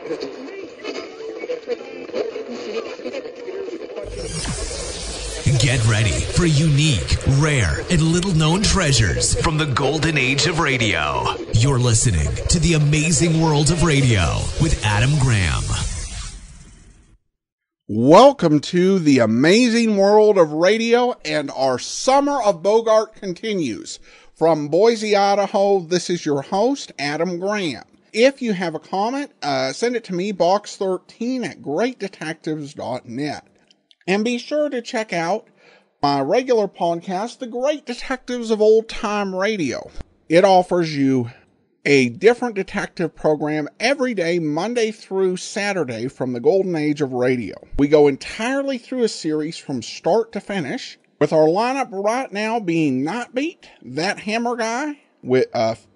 Get ready for unique, rare, and little-known treasures from the golden age of radio. You're listening to The Amazing World of Radio with Adam Graham. Welcome to The Amazing World of Radio, and our Summer of Bogart continues. From Boise, Idaho, this is your host, Adam Graham. If you have a comment, send it to me, box13 at greatdetectives.net. And be sure to check out my regular podcast, The Great Detectives of Old Time Radio. It offers you a different detective program every day, Monday through Saturday, from the golden age of radio. We go entirely through a series from start to finish, with our lineup right now being Nightbeat, That Hammer Guy, with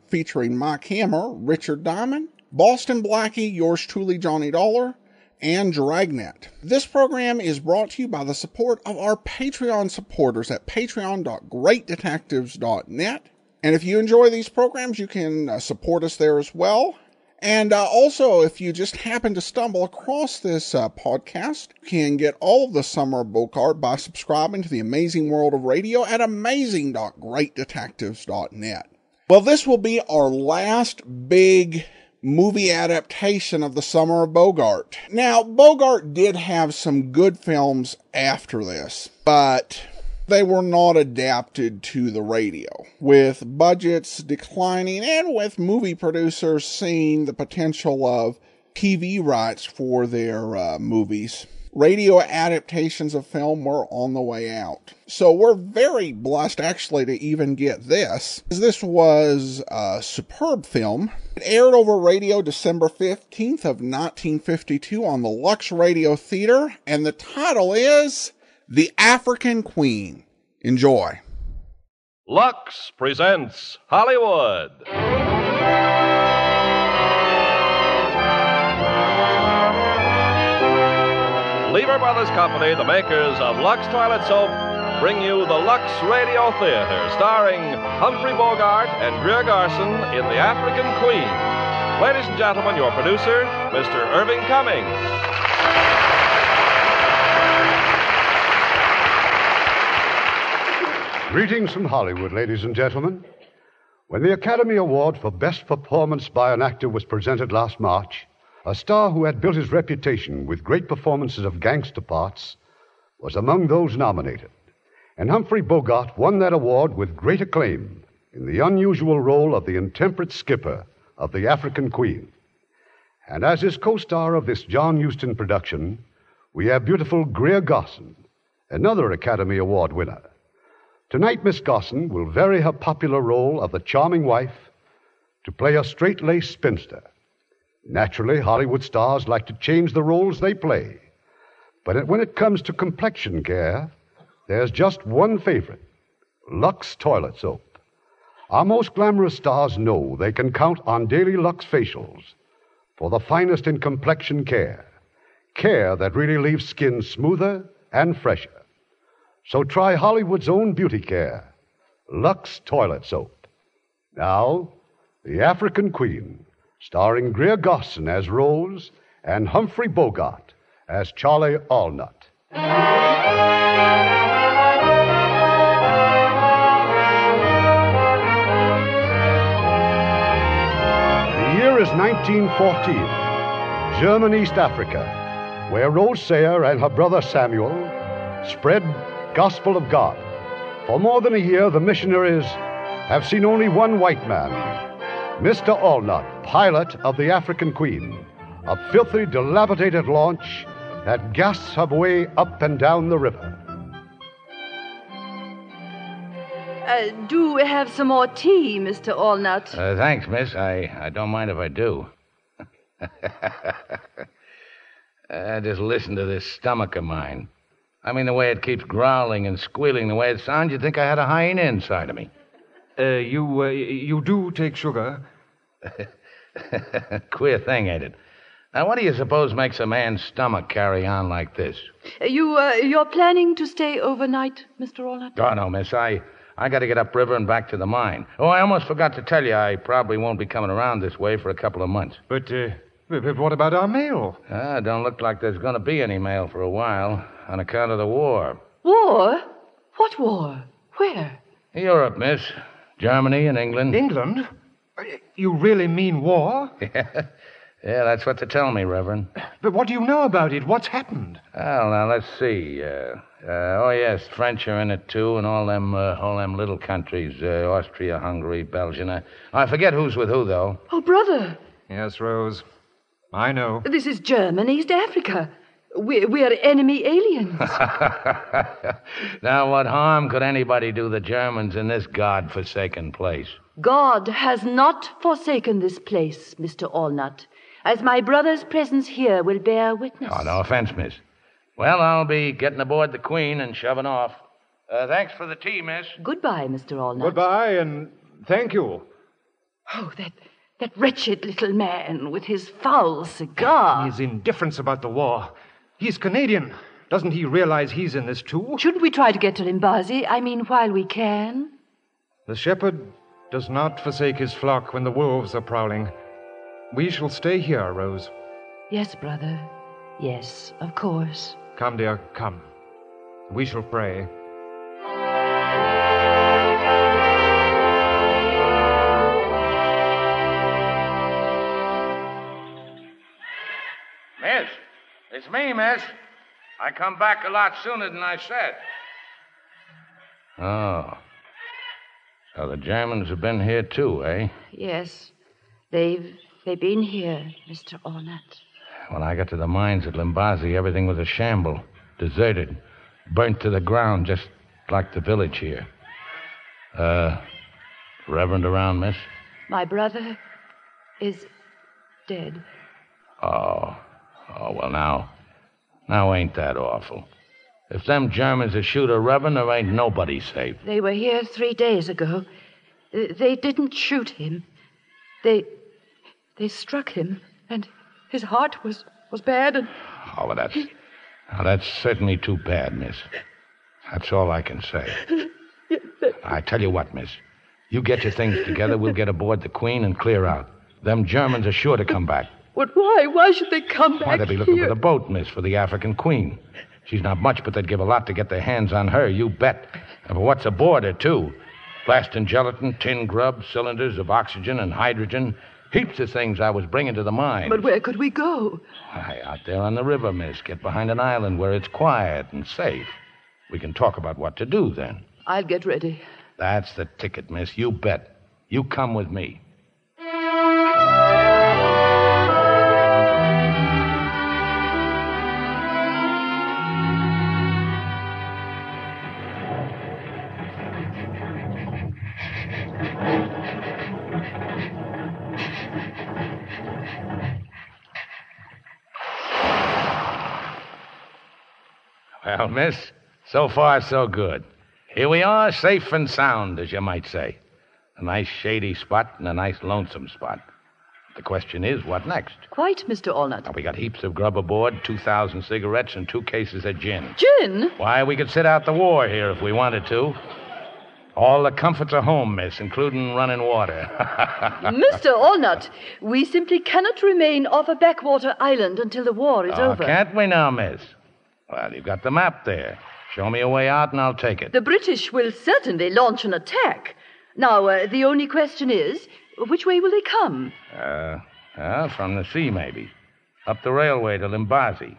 featuring Mike Hammer, Richard Diamond, Boston Blackie, yours truly, Johnny Dollar, and Dragnet. This program is brought to you by the support of our Patreon supporters at patreon.greatdetectives.net. And if you enjoy these programs, you can support us there as well. And also, if you just happen to stumble across this podcast, you can get all of the Summer of Bogart by subscribing to The Amazing World of Radio at amazing.greatdetectives.net. Well, this will be our last big movie adaptation of the Summer of Bogart. Now, Bogart did have some good films after this, but they were not adapted to the radio, with budgets declining and with movie producers seeing the potential of TV rights for their movies. Radio adaptations of film were on the way out. So we're very blessed actually to even get this. This was a superb film. It aired over radio December 15th of 1952 on the Lux Radio Theater, and the title is The African Queen. Enjoy. Lux presents Hollywood. Lever Brothers Company, the makers of Lux Toilet Soap, bring you the Lux Radio Theater, starring Humphrey Bogart and Greer Garson in The African Queen. Ladies and gentlemen, your producer, Mr. Irving Cummings. Greetings from Hollywood, ladies and gentlemen. When the Academy Award for Best Performance by an Actor was presented last March, a star who had built his reputation with great performances of gangster parts was among those nominated. And Humphrey Bogart won that award with great acclaim in the unusual role of the intemperate skipper of The African Queen. And as his co-star of this John Huston production, we have beautiful Greer Garson, another Academy Award winner. Tonight, Miss Garson will vary her popular role of the charming wife to play a straight-laced spinster. Naturally, Hollywood stars like to change the roles they play. But when it comes to complexion care, there's just one favorite, Lux Toilet Soap. Our most glamorous stars know they can count on daily Lux facials for the finest in complexion care. Care that really leaves skin smoother and fresher. So try Hollywood's own beauty care, Lux Toilet Soap. Now, The African Queen, starring Greer Garson as Rose and Humphrey Bogart as Charlie Allnut. The year is 1914, German East Africa, where Rose Sayer and her brother Samuel spread gospel of God. For more than a year, the missionaries have seen only one white man, Mr. Allnut, pilot of the African Queen, a filthy, dilapidated launch that gasps her way up and down the river. Do we have some more tea, Mr. Allnut? Thanks, miss. I don't mind if I do. Just listen to this stomach of mine. I mean, the way it keeps growling and squealing, the way it sounds, you'd think I had a hyena inside of me. You do take sugar? Queer thing, ain't it? Now, what do you suppose makes a man's stomach carry on like this? You're planning to stay overnight, Mr. Allnut? Oh, no, miss. I got to get upriver and back to the mine. Oh, I almost forgot to tell you I probably won't be coming around this way for a couple of months. But But what about our mail? Don't look like there's going to be any mail for a while on account of the war. War? What war? Where? Europe, miss. Germany and England. England? You really mean war? Yeah, that's what they tell me, Reverend. But what do you know about it? What's happened? Well, now, let's see. Oh, yes, French are in it, too, and all them little countries. Austria, Hungary, Belgium. I forget who's with who, though. Oh, brother. Yes, Rose. I know. This is German East Africa. We're enemy aliens. Now, what harm could anybody do the Germans in this God-forsaken place? God has not forsaken this place, Mr. Allnut, as my brother's presence here will bear witness. Oh, no offense, miss. Well, I'll be getting aboard the Queen and shoving off. Thanks for the tea, miss. Goodbye, Mr. Allnut. Goodbye, and thank you. Oh, that wretched little man with his foul cigar. His indifference about the war. He's Canadian. Doesn't he realize he's in this, too? Shouldn't we try to get to Limbazi? I mean, while we can? The shepherd does not forsake his flock when the wolves are prowling. We shall stay here, Rose. Yes, brother. Yes, of course. Come, dear, come. We shall pray. Miss, it's me, miss. I come back a lot sooner than I said. Oh. So the Germans have been here, too, eh? Yes. They've been here, Mr. Allnut. When I got to the mines at Limbazi, everything was a shamble. Deserted. Burnt to the ground, just like the village here. Reverend around, miss? My brother is dead. Oh, well, now ain't that awful. If them Germans will shoot a reverend, there ain't nobody safe. They were here 3 days ago. They didn't shoot him. They struck him, and his heart was bad, and... Oh, well, that's certainly too bad, miss. That's all I can say. I tell you what, miss. You get your things together, we'll get aboard the Queen and clear out. Them Germans are sure to come back. But why? Why should they come back? Why, they'll be looking for the boat, miss, for the African Queen. She's not much, but they'd give a lot to get their hands on her, you bet. And for what's aboard her, too. Blasting gelatin, tin grub, cylinders of oxygen and hydrogen. Heaps of things I was bringing to the mine. But where could we go? Why, out there on the river, miss. Get behind an island where it's quiet and safe. We can talk about what to do then. I'll get ready. That's the ticket, miss. You bet. You come with me. Well, miss, so far so good. Here we are, safe and sound, as you might say. A nice shady spot and a nice lonesome spot. The question is, what next? Quite, Mr. Allnut. Now, we got heaps of grub aboard, 2,000 cigarettes, and 2 cases of gin. Gin? Why, we could sit out the war here if we wanted to. All the comforts of home, miss, including running water. Mr. Allnut, we simply cannot remain off a backwater island until the war is over. Can't we now, miss? Well, you've got the map there. Show me a way out and I'll take it. The British will certainly launch an attack. Now, the only question is, which way will they come? From the sea, maybe. Up the railway to Limbazi.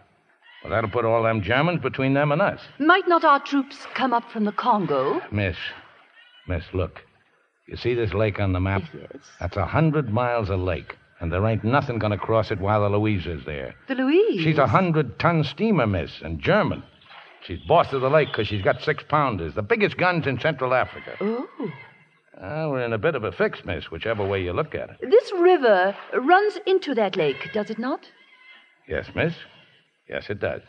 Well, that'll put all them Germans between them and us. Might not our troops come up from the Congo? Miss, look. You see this lake on the map? Yes. That's 100 miles of lake. And there ain't nothing going to cross it while the Louisa's there. The Louise? She's a 100-ton steamer, miss, and German. She's boss of the lake because she's got 6-pounders, the biggest guns in Central Africa. Oh. We're in a bit of a fix, miss, whichever way you look at it. This river runs into that lake, does it not? Yes, miss. Yes, it does.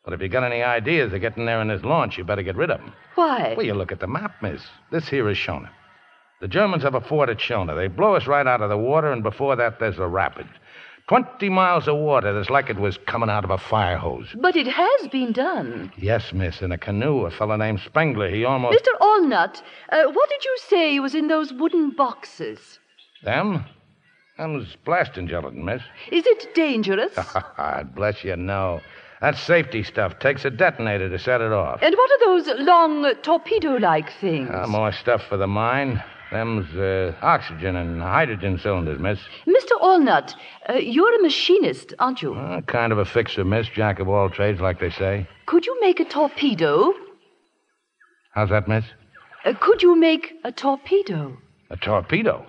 But if you got any ideas of getting there in this launch, you better get rid of them. Why? Well, you look at the map, miss. This here is Shona. The Germans have a fort at Shona. They blow us right out of the water, and before that, there's the rapids. 20 miles of water that's like it was coming out of a fire hose. But it has been done. Yes, miss, in a canoe. A fellow named Spengler, he almost... Mr. Allnut, what did you say was in those wooden boxes? Them? Them's blasting gelatin, miss. Is it dangerous? God bless you, no. That safety stuff takes a detonator to set it off. And what are those long torpedo-like things? More stuff for the mine. Them's oxygen and hydrogen cylinders, miss. Mr. Allnut, you're a machinist, aren't you? Kind of a fixer, miss. Jack of all trades, like they say. Could you make a torpedo? How's that, miss? Could you make a torpedo? A torpedo?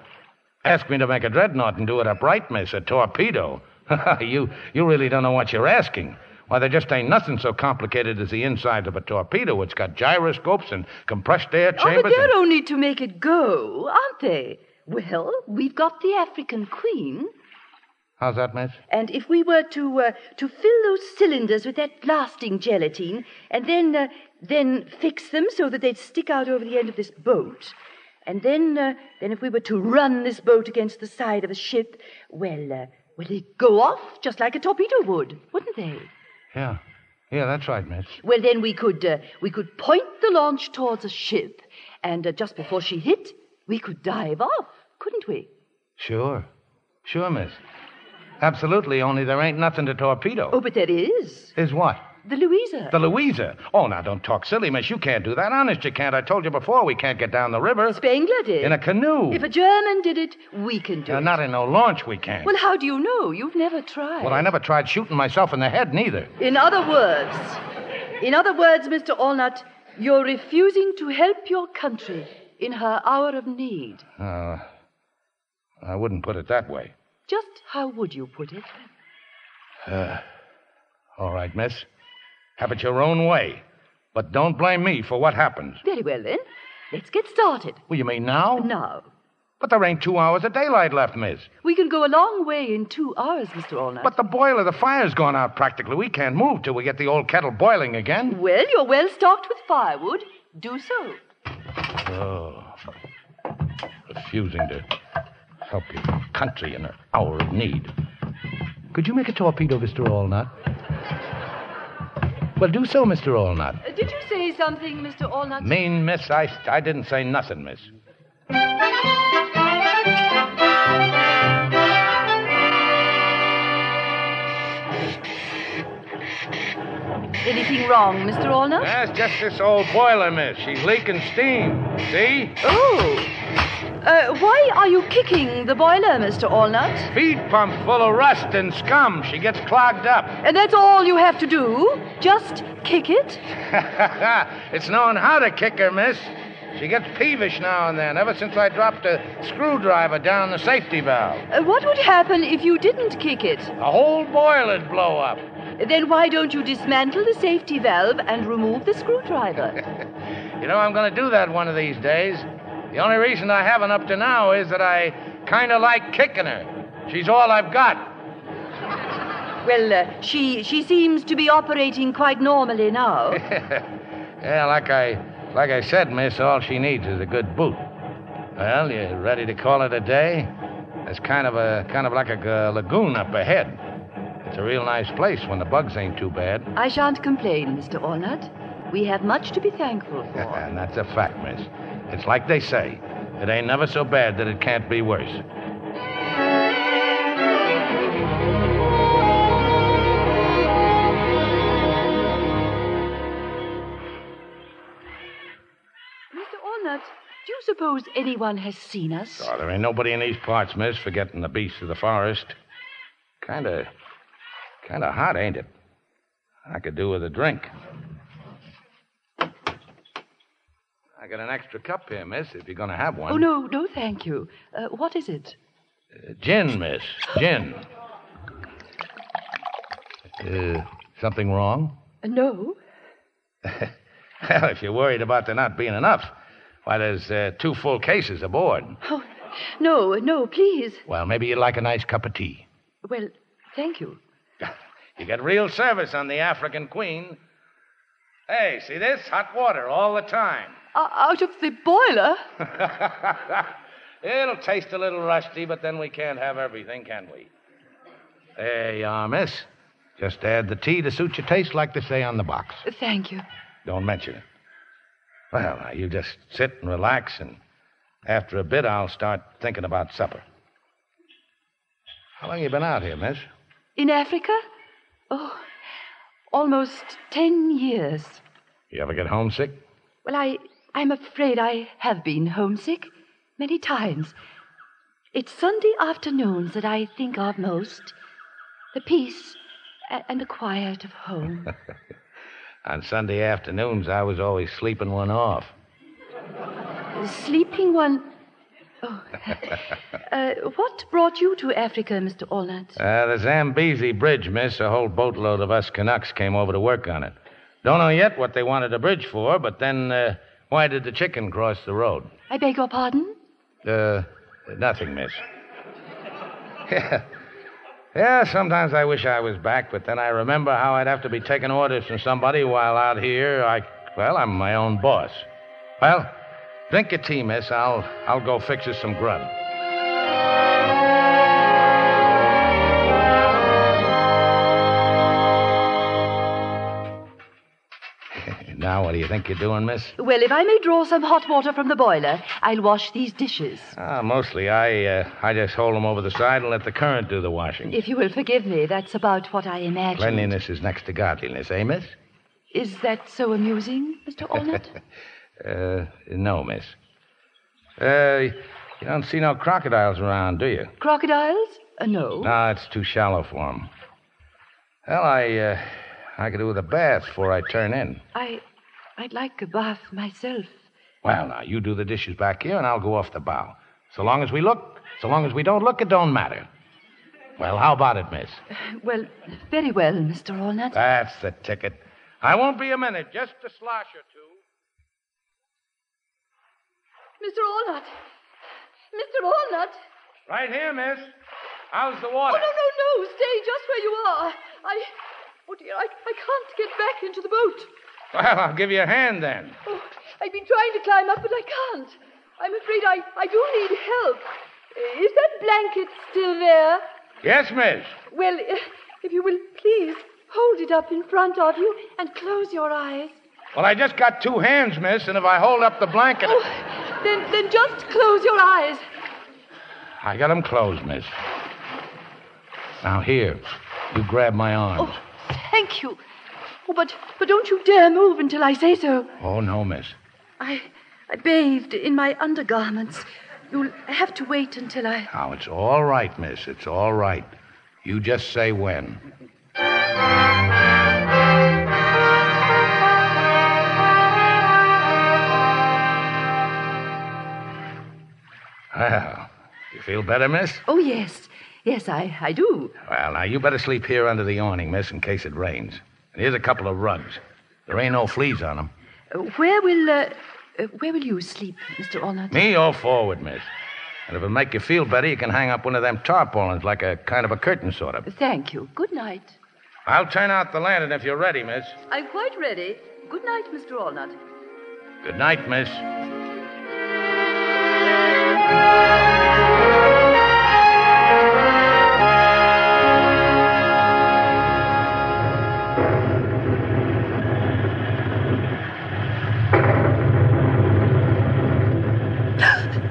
Ask me to make a dreadnought and do it upright, miss. A torpedo? You really don't know what you're asking. Why, there just ain't nothing so complicated as the inside of a torpedo. It's got gyroscopes and compressed air chambers. But they're only to make it go, aren't they? Well, we've got the African Queen. How's that, miss? And if we were to fill those cylinders with that blasting gelatine, and then fix them so that they'd stick out over the end of this boat, and then if we were to run this boat against the side of a ship, well, they'd go off just like a torpedo would, wouldn't they? Yeah, that's right, miss. Well, then we could point the launch towards a ship, and just before she hit, we could dive off, couldn't we? Sure, miss. Absolutely, only there ain't nothing to torpedo. Oh, but there is. Is what? The Louisa. The Louisa? Oh, now, don't talk silly, miss. You can't do that. Honest, you can't. I told you before we can't get down the river. Spengler did. In a canoe. If a German did it, we can do it. Not in no launch, we can't. Well, how do you know? You've never tried. Well, I never tried shooting myself in the head, neither. In other words, Mr. Allnut, you're refusing to help your country in her hour of need. I wouldn't put it that way. Just how would you put it? All right, miss. Have it your own way. But don't blame me for what happens. Very well, then. Let's get started. Well, you mean now? Now. But there ain't 2 hours of daylight left, miss. We can go a long way in 2 hours, Mr. Allnut. But the boiler, the fire's gone out practically. We can't move till we get the old kettle boiling again. Well, you're well stocked with firewood. Do so. Oh. Refusing to help your country in her hour of need. Could you make a torpedo, Mr. Allnut? Well, do so, Mr. Allnut. Did you say something, Mr. Allnut? Mean, miss, I didn't say nothing, miss. Anything wrong, Mr. Allnut? That's just this old boiler, miss. She's leaking steam. See? Oh. Why are you kicking the boiler, Mr. Allnut? Feed pump full of rust and scum. She gets clogged up. And that's all you have to do? Just kick it? It's knowing how to kick her, miss. She gets peevish now and then, ever since I dropped a screwdriver down the safety valve. What would happen if you didn't kick it? The whole boiler'd blow up. Then why don't you dismantle the safety valve and remove the screwdriver? You know, I'm going to do that one of these days. The only reason I haven't up to now is that I kind of like kicking her. She's all I've got. Well, she seems to be operating quite normally now. Yeah, like I said, miss, all she needs is a good boot. Well, you ready to call it a day? There's kind of like a lagoon up ahead. It's a real nice place when the bugs ain't too bad. I shan't complain, Mr. Allnut. We have much to be thankful for. And that's a fact, miss. It's like they say. It ain't never so bad that it can't be worse. Mr. Allnut, do you suppose anyone has seen us? Oh, there ain't nobody in these parts, miss, forgetting the beasts of the forest. Kind of hot, ain't it? I could do with a drink. I got an extra cup here, miss, if you're going to have one. Oh, no, thank you. What is it? Gin, miss. Gin. Something wrong? No. Well, if you're worried about there not being enough, why, there's 2 full cases aboard. Oh, no, please. Well, maybe you'd like a nice cup of tea. Well, thank you. You get real service on the African Queen. Hey, see this? Hot water all the time. Out of the boiler? It'll taste a little rusty, but then we can't have everything, can we? There you are, miss. Just add the tea to suit your taste, like they say on the box. Thank you. Don't mention it. Well, now, you just sit and relax, and after a bit, I'll start thinking about supper. How long you been out here, miss? In Africa? Oh, almost 10 years. You ever get homesick? Well, I'm afraid I have been homesick many times. It's Sunday afternoons that I think of most. The peace and the quiet of home. On Sunday afternoons, I was always sleeping one off. Sleeping one... Oh. What brought you to Africa, Mr. Allnut? The Zambezi Bridge, miss. A whole boatload of us Canucks came over to work on it. Don't know yet what they wanted the bridge for, but then why did the chicken cross the road? I beg your pardon? Nothing, miss. Yeah, sometimes I wish I was back, but then I remember how I'd have to be taking orders from somebody while out here I'm my own boss. Well, drink your tea, miss. I'll go fix us some grub. Now, what do you think you're doing, miss? Well, if I may draw some hot water from the boiler, I'll wash these dishes. Mostly, I just hold them over the side and let the current do the washing. If you will forgive me, that's about what I imagined. Cleanliness is next to godliness, eh, miss? Is that so amusing, Mr. Allnut? No, miss. You don't see no crocodiles around, do you? Crocodiles? No. No, it's too shallow for them. Well, I could do with a bath before I turn in. I'd like a bath myself. Well, now, you do the dishes back here, and I'll go off the bow. So long as we don't look, it don't matter. Well, how about it, miss? Well, very well, Mr. Allnut. That's the ticket. I won't be a minute, just a slosh or two. Mr. Allnut! Mr. Allnut! Right here, miss. How's the water? Oh, no. Stay just where you are. Oh, dear, I can't get back into the boat. Well, I'll give you a hand, then. Oh, I've been trying to climb up, but I can't. I'm afraid I do need help. Is that blanket still there? Yes, miss. Well, if you will please hold it up in front of you and close your eyes. Well, I just got two hands, miss, and if I hold up the blanket... Oh, then just close your eyes. I got them closed, miss. Now, here, you grab my arms. Oh, thank you. Oh, but don't you dare move until I say so. Oh, no, miss. I bathed in my undergarments. You'll have to wait until I... Now, it's all right, miss. It's all right. You just say when. Well, you feel better, miss? Oh, yes. Yes, I do. Well, now, you better sleep here under the awning, miss, in case it rains. And here's a couple of rugs. There ain't no fleas on them. Where will you sleep, Mr. Allnut? Me, all forward, miss. And if it'll make you feel better, you can hang up one of them tarpaulins, like a kind of a curtain, sort of. Thank you. Good night. I'll turn out the lantern if you're ready, miss. I'm quite ready. Good night, Mr. Allnut. Good night, miss.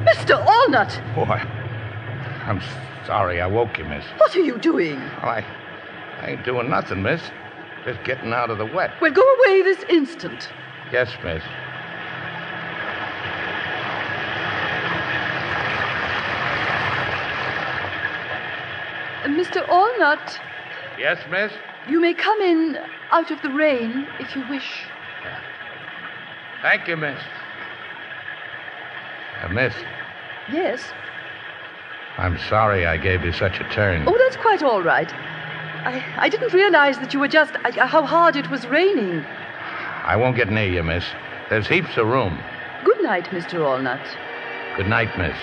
Mr. Allnut! Oh, I'm sorry I woke you, miss. What are you doing? Well, I ain't doing nothing, miss. Just getting out of the wet. Well, go away this instant. Yes, miss. Mr. Allnut, Yes, miss? you may come in out of the rain if you wish. Thank you, miss. Miss, Yes. I'm sorry I gave you such a turn. Oh, that's quite all right. I didn't realize that you were just... how hard it was raining. I won't get near you, miss. There's heaps of room. Good night, Mr. Allnut. Good night, miss.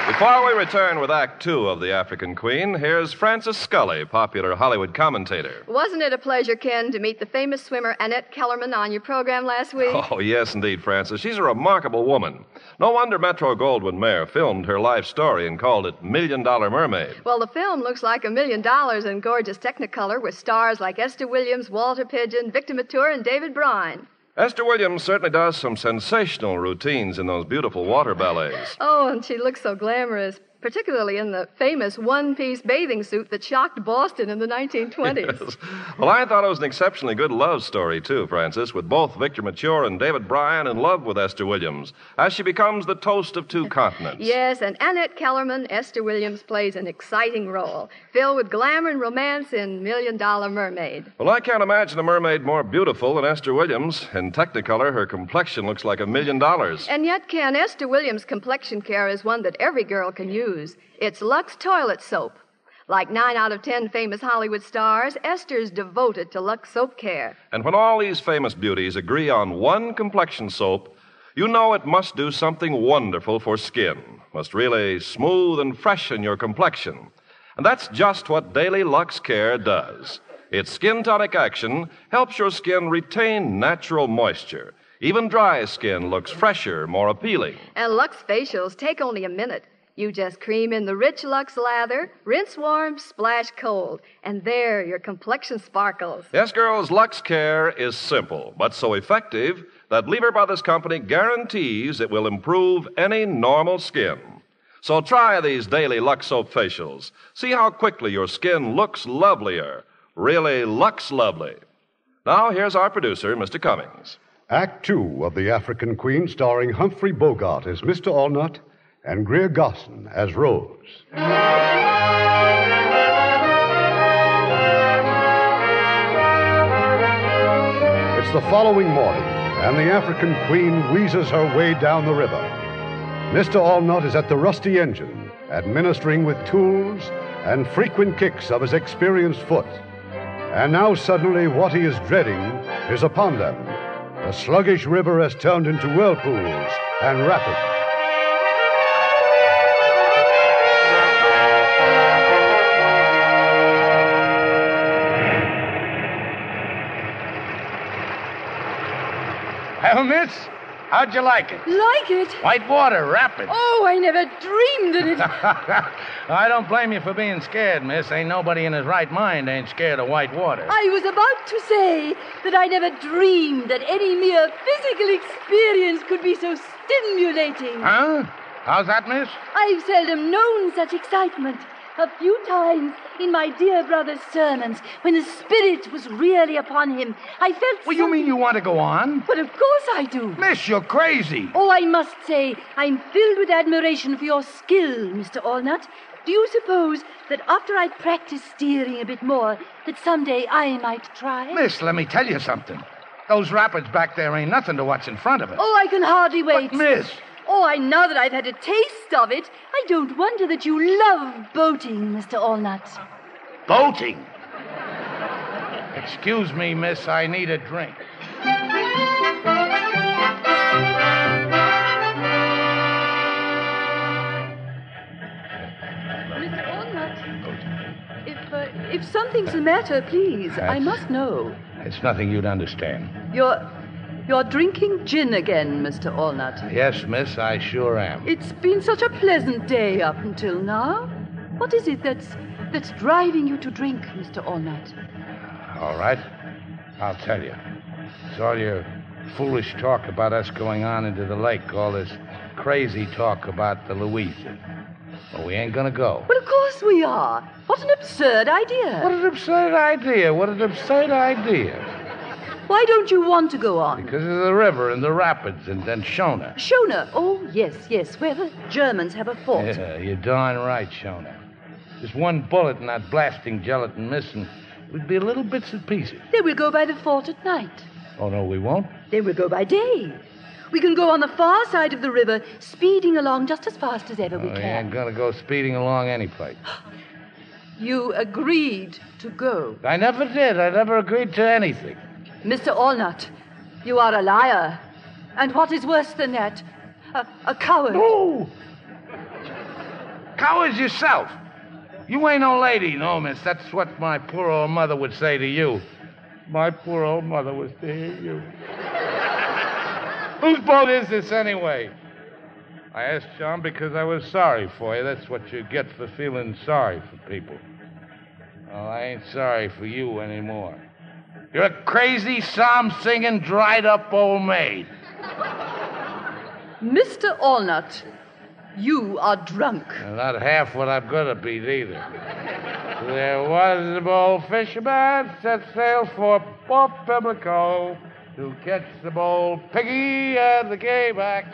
The Before we return with Act Two of The African Queen, here's Francis Scully, popular Hollywood commentator. Wasn't it a pleasure, Ken, to meet the famous swimmer Annette Kellerman on your program last week? Oh, yes, indeed, Francis. She's a remarkable woman. No wonder Metro-Goldwyn-Mayer filmed her life story and called it $1 Million Mermaid. Well, the film looks like $1 million in gorgeous Technicolor with stars like Esther Williams, Walter Pidgeon, Victor Mature, and David Bryan. Esther Williams certainly does some sensational routines in those beautiful water ballets. Oh, and she looks so glamorous, particularly in the famous one-piece bathing suit that shocked Boston in the 1920s. Yes. Well, I thought it was an exceptionally good love story, too, Francis, with both Victor Mature and David Bryan in love with Esther Williams, as she becomes the toast of two continents. Yes, and Annette Kellerman, Esther Williams, plays an exciting role, filled with glamour and romance in $1 Million Mermaid. Well, I can't imagine a mermaid more beautiful than Esther Williams. In Technicolor, her complexion looks like $1 million. And yet, Ken, Esther Williams' complexion care is one that every girl can use. It's Lux toilet soap. Like 9 out of 10 famous Hollywood stars, Esther's devoted to Lux soap care. And when all these famous beauties agree on one complexion soap, you know it must do something wonderful for skin. Must really smooth and freshen your complexion. And that's just what Daily Lux Care does. Its skin tonic action helps your skin retain natural moisture. Even dry skin looks fresher, more appealing. And Lux facials take only a minute. You just cream in the rich Lux lather, rinse warm, splash cold, and there your complexion sparkles. Yes, girls, Lux Care is simple, but so effective that Lever Brothers Company guarantees it will improve any normal skin. So try these daily Lux soap facials. See how quickly your skin looks lovelier. Really Lux lovely. Now, here's our producer, Mr. Cummings. Act Two of The African Queen, starring Humphrey Bogart as Mr. Allnut and Greer Garson as Rose. It's the following morning, and the African Queen wheezes her way down the river. Mr. Allnut is at the rusty engine, administering with tools and frequent kicks of his experienced foot. And now suddenly what he is dreading is upon them. The sluggish river has turned into whirlpools and rapids. Well, miss, how'd you like it? Like it? White water, rapid. Oh, I never dreamed that it... I don't blame you for being scared, miss. Ain't nobody in his right mind ain't scared of white water. I was about to say that I never dreamed that any mere physical experience could be so stimulating. Huh? How's that, miss? I've seldom known such excitement. A few times in my dear brother's sermons, when the Spirit was really upon him, I felt Well, you mean you want to go on? But of course I do. Miss, you're crazy. Oh, I must say, I'm filled with admiration for your skill, Mr. Allnut. Do you suppose that after I practice steering a bit more, that someday I might try? Miss, let me tell you something. Those rapids back there ain't nothing to what's in front of it. Oh, I can hardly wait. But, miss... Oh, now that I've had a taste of it, I don't wonder that you love boating, Mr. Allnut. Boating? Excuse me, miss, I need a drink. Mr. Allnut, if something's the matter, please, I must know. It's nothing you'd understand. You're drinking gin again, Mr. Allnut. Yes, miss, I sure am. It's been such a pleasant day up until now. What is it that's driving you to drink, Mr. Allnut? All right, I'll tell you. It's all your foolish talk about us going on into the lake, all this crazy talk about the Louisa. Well, we ain't gonna go. Well, of course we are. What an absurd idea. What an absurd idea. What an absurd idea. Why don't you want to go on? Because of the river and the rapids and Shona. Shona? Oh, yes, where the Germans have a fort. Yeah, you're darn right, Shona. Just one bullet in that blasting gelatin missing, we'd be little bits and pieces. Then we'll go by the fort at night. Oh, no, we won't? Then we'll go by day. We can go on the far side of the river, speeding along just as fast as ever we can. We ain't gonna go speeding along any place. You agreed to go. I never did. I never agreed to anything. Mr. Allnut, you are a liar. And what is worse than that, a coward. No! Cowards yourself. You ain't no lady, no, miss. That's what my poor old mother would say to you. My poor old mother was to hear you. Whose boat is this, anyway? I asked John because I was sorry for you. That's what you get for feeling sorry for people. Well, I ain't sorry for you anymore. You're a crazy, psalm-singing, dried-up old maid. Mr. Allnut, you are drunk. And not half what I'm going to be, either. There was a bold fisherman set sail for Port Pimlico to catch the bold piggy and the gayback.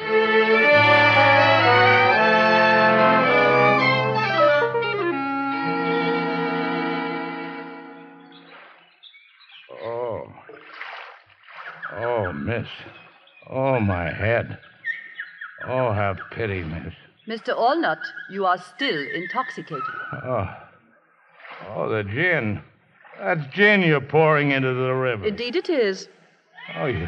Oh, miss. Oh, my head. Oh, have pity, miss. Mr. Allnut, you are still intoxicated. Oh, the gin. That's gin you're pouring into the river. Indeed it is. Oh, you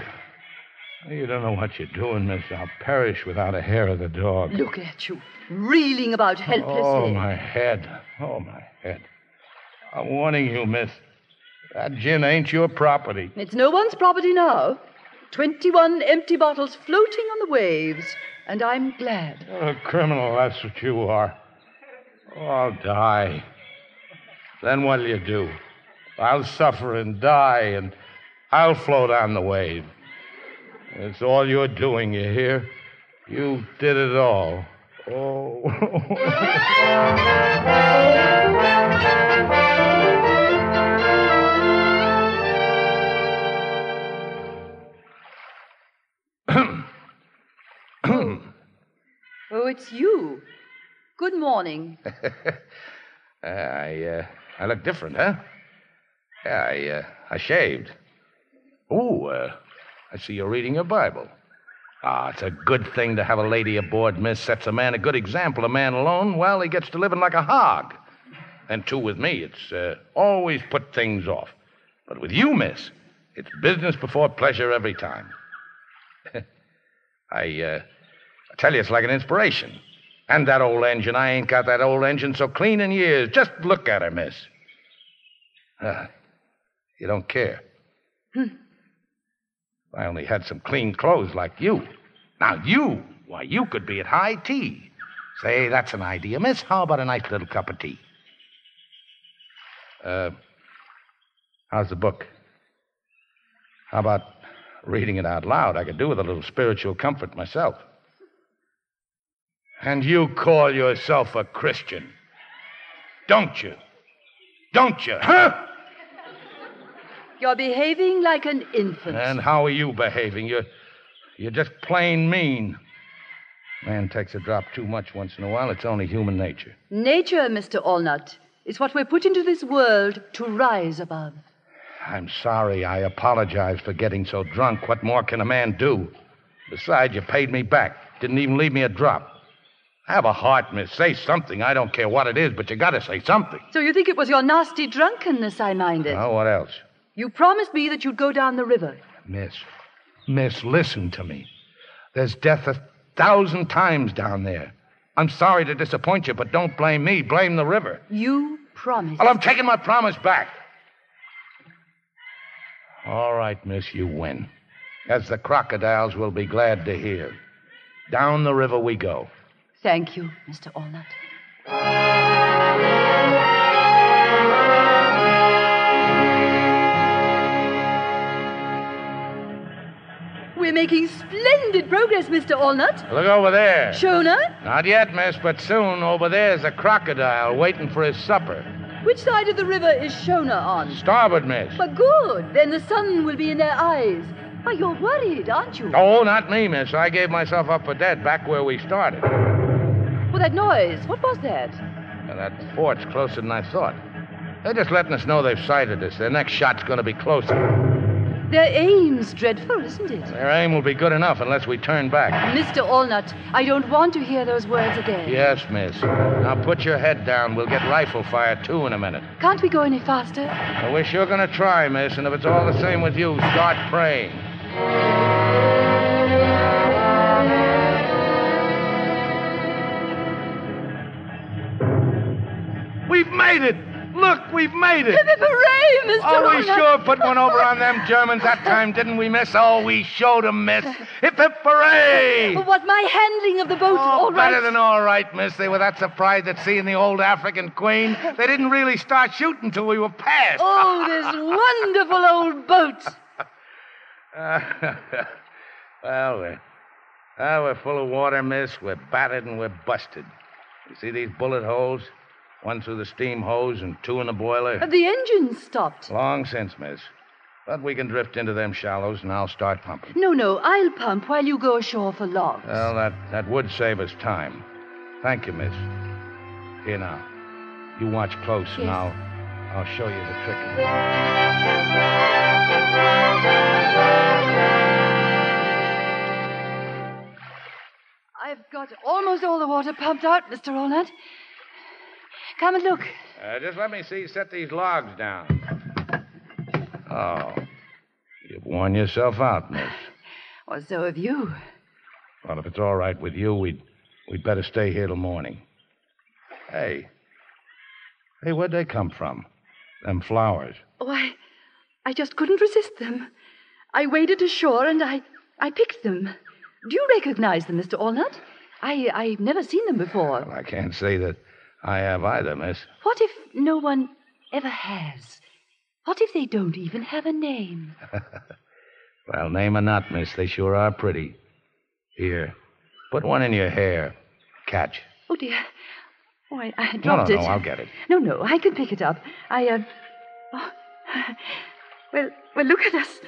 don't know what you're doing, miss. I'll perish without a hair of the dog. Look at you, reeling about helplessly. Oh, my head. Oh, my head. I'm warning you, miss. That gin ain't your property. It's no one's property now. 21 empty bottles floating on the waves, and I'm glad. You're a criminal, that's what you are. Oh, I'll die. Then what'll you do? I'll suffer and die, and I'll float on the wave. It's all you're doing, you hear? You did it all. Oh. Oh, it's you. Good morning. I look different, huh? Yeah, I shaved. Oh, I see you're reading your Bible. It's a good thing to have a lady aboard, miss. Sets a man a good example. A man alone, well, he gets to living like a hog. And two, with me, it's always put things off. But with you, miss, it's business before pleasure every time. I tell you, it's like an inspiration. And that old engine, I ain't got that old engine so clean in years. Just look at her, miss. You don't care. If I only had some clean clothes like you. Now, you could be at high tea. Say, that's an idea, miss. How about a nice little cup of tea? How's the book? How about reading it out loud? I could do with a little spiritual comfort myself. And you call yourself a Christian, don't you? Don't you, huh? You're behaving like an infant. And how are you behaving? You're just plain mean. Man takes a drop too much once in a while. It's only human nature. Nature, Mr. Allnut, is what we're put into this world to rise above. I'm sorry. I apologize for getting so drunk. What more can a man do? Besides, you paid me back. Didn't even leave me a drop. Have a heart, miss. Say something. I don't care what it is, but you gotta say something. So you think it was your nasty drunkenness I minded? Oh, what else? You promised me that you'd go down the river. Miss, listen to me. There's death 1,000 times down there. I'm sorry to disappoint you, but don't blame me. Blame the river. You promised. Well, I'm taking my promise back. All right, miss, you win. As the crocodiles will be glad to hear. Down the river we go. Thank you, Mr. Allnut. We're making splendid progress, Mr. Allnut. Look over there. Shona? Not yet, miss, but soon. Over there's a crocodile waiting for his supper. Which side of the river is Shona on? Starboard, miss. But good. Then the sun will be in their eyes. Why, you're worried, aren't you? Oh, not me, miss. I gave myself up for dead back where we started. Well, that noise. What was that? That fort's closer than I thought. They're just letting us know they've sighted us. Their next shot's going to be closer. Their aim's dreadful, isn't it? Their aim will be good enough unless we turn back. Mr. Allnut, I don't want to hear those words again. Yes, miss. Now put your head down. We'll get rifle fire, too, in a minute. Can't we go any faster? Well, we're sure going to try, miss, and if it's all the same with you, start praying. We've made it! Look, we've made it! Hooray, Mr. Oh, we Ronald. sure put one over on them Germans that time, didn't we, miss? Oh, we showed 'em, miss. Hip, hip, hooray! Was my handling of the boat all right? Better than all right, miss. They were that surprised at seeing the old African Queen, they didn't really start shooting till we were past. Oh, this wonderful old boat. We're full of water, miss. We're battered and we're busted. You see these bullet holes? One through the steam hose and two in the boiler. The engine stopped. Long since, miss. But we can drift into them shallows, and I'll start pumping. No, I'll pump while you go ashore for logs. Well, that would save us time. Thank you, miss. Here now. You watch close, Yes. and I'll show you the trick. I've got almost all the water pumped out, Mr. Ronald. Come and look. Just let me set these logs down. Oh. You've worn yourself out, miss. Well, so have you. Well, if it's all right with you, we'd better stay here till morning. Hey, where'd they come from? Them flowers. Oh, I just couldn't resist them. I waded ashore and I picked them. Do you recognize them, Mr. Allnut? I've never seen them before. Well, I can't say that I have either, miss. What if no one ever has? What if they don't even have a name? Well, name or not, miss, they sure are pretty. Here, put one in your hair. Catch. Oh, dear. Oh, I dropped it. No, I'll get it. No, I can pick it up. Well, look at us.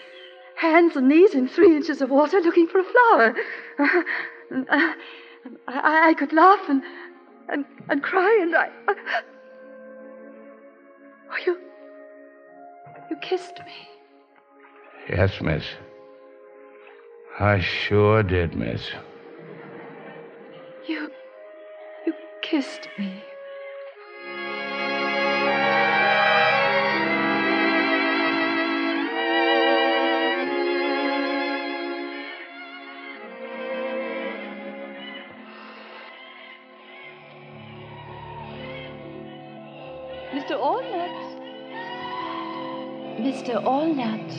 Hands and knees in 3 inches of water looking for a flower. I could laugh and cry and Oh, you kissed me. Yes, miss. I sure did, miss. You kissed me. Mr. Allnut. Mr. Allnut.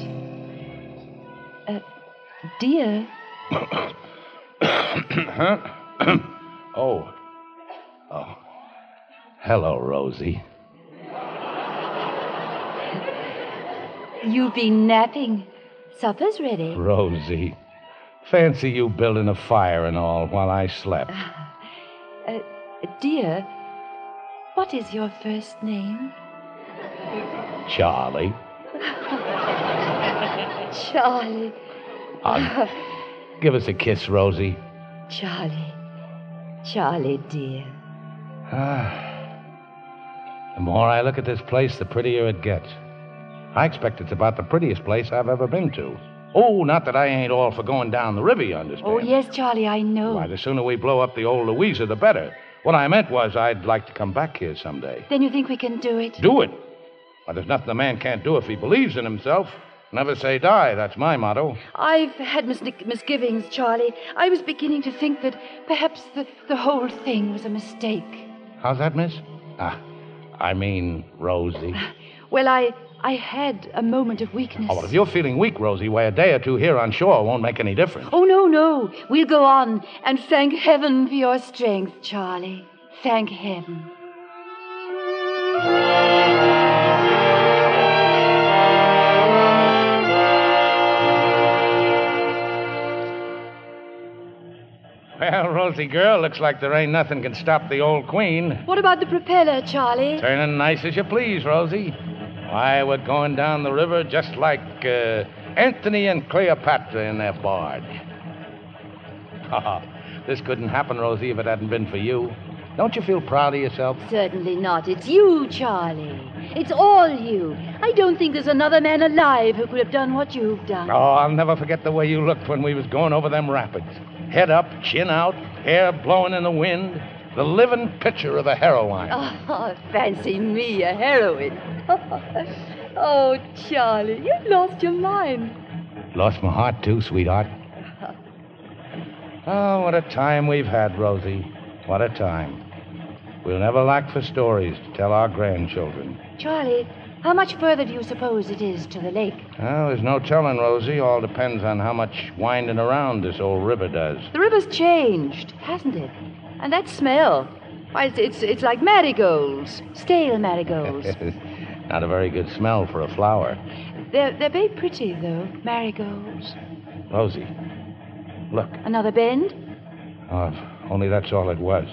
Dear. Huh? Oh. Hello, Rosie. You've been napping. Supper's ready. Rosie. Fancy you building a fire and all while I slept. Dear, what is your first name? Charlie. Charlie. Give us a kiss, Rosie. Charlie, dear. The more I look at this place, the prettier it gets. I expect it's about the prettiest place I've ever been to. Oh, not that I ain't all for going down the river, you understand. Oh, yes, Charlie, I know. Why, the sooner we blow up the old Louisa, the better. What I meant was I'd like to come back here someday. Then you think we can do it? Do it? Well, there's nothing a man can't do if he believes in himself. Never say die. That's my motto. I've had misgivings, Charlie. I was beginning to think that perhaps the whole thing was a mistake. How's that, miss? I mean, Rosie. Well, I had a moment of weakness. Oh, well, if you're feeling weak, Rosie, why, a day or two here on shore won't make any difference. Oh, no. We'll go on and thank heaven for your strength, Charlie. Thank heaven. Well, Rosie girl, looks like there ain't nothing can stop the old queen. What about the propeller, Charlie? Turning nice as you please, Rosie. Why, we're going down the river just like Anthony and Cleopatra in their barge. This couldn't happen, Rosie, if it hadn't been for you. Don't you feel proud of yourself? Certainly not. It's you, Charlie. It's all you. I don't think there's another man alive who could have done what you've done. Oh, I'll never forget the way you looked when we was going over them rapids. Head up, chin out, hair blowing in the wind. The living picture of a heroine. Oh, fancy me, a heroine. Oh, Charlie, you've lost your mind. Lost my heart, too, sweetheart. Oh, what a time we've had, Rosie. What a time. We'll never lack for stories to tell our grandchildren. Charlie, how much further do you suppose it is to the lake? Well, there's no telling, Rosie. All depends on how much winding around this old river does. The river's changed, hasn't it? And that smell. Why, it's like marigolds. Stale marigolds. Not a very good smell for a flower. They're very pretty, though, marigolds. Rosie, look. Another bend? Oh, if only that's all it was.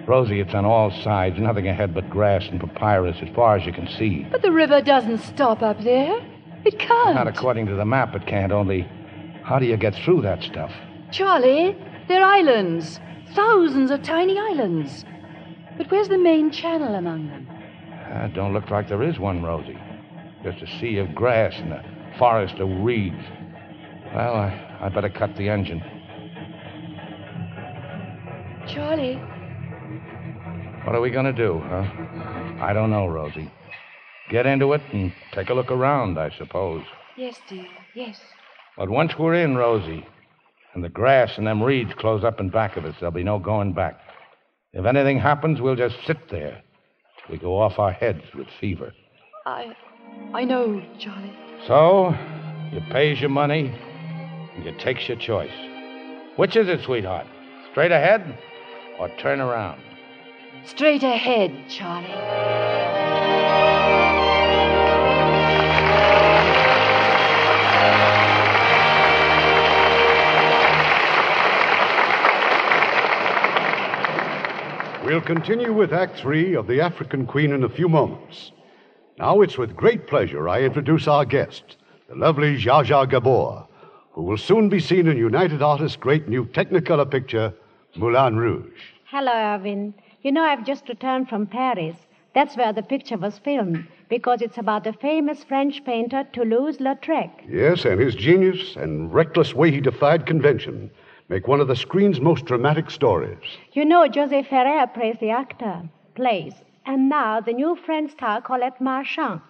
Rosie, it's on all sides, nothing ahead but grass and papyrus as far as you can see. But the river doesn't stop up there. It can't. Not according to the map, it can't. Only, how do you get through that stuff? Charlie, they're islands. Thousands of tiny islands. But where's the main channel among them? Don't look like there is one, Rosie. Just a sea of grass and a forest of reeds. Well, I better cut the engine. Charlie. What are we going to do, huh? I don't know, Rosie. Get into it and take a look around, I suppose. Yes, dear, yes. But once we're in, Rosie, and the grass and them reeds close up in back of us, there'll be no going back. If anything happens, we'll just sit there till we go off our heads with fever. I know, Charlie. So, you pays your money, and you takes your choice. Which is it, sweetheart? Straight ahead or turn around? Straight ahead, Charlie. We'll continue with Act 3 of The African Queen in a few moments. Now it's with great pleasure I introduce our guest, the lovely Zsa Zsa Gabor, who will soon be seen in United Artists' great new Technicolor picture, Moulin Rouge. Hello, Irvin. You know, I've just returned from Paris. That's where the picture was filmed, because it's about the famous French painter Toulouse-Lautrec. Yes, and his genius and reckless way he defied convention make one of the screen's most dramatic stories. You know, José Ferrer plays, and now the new French star Colette Marchand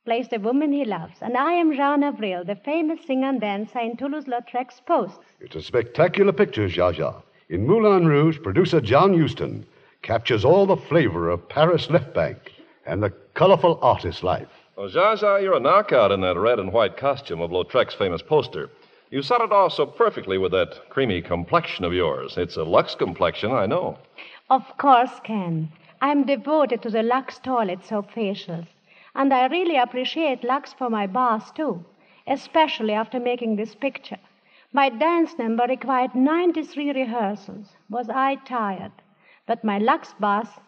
plays the woman he loves. And I am Jean Avril, the famous singer and dancer in Toulouse-Lautrec's post. It's a spectacular picture, Zsa Zsa. In Moulin Rouge, producer John Huston captures all the flavor of Paris left bank and the colorful artist life. Well, Zsa Zsa, you're a knockout in that red and white costume of Lautrec's famous poster. You set it off so perfectly with that creamy complexion of yours. It's a Lux complexion, I know. Of course, Ken. I'm devoted to the Lux toilet soap facials. And I really appreciate Lux for my baths, too, especially after making this picture. My dance number required 93 rehearsals. Was I tired? But my Lux bath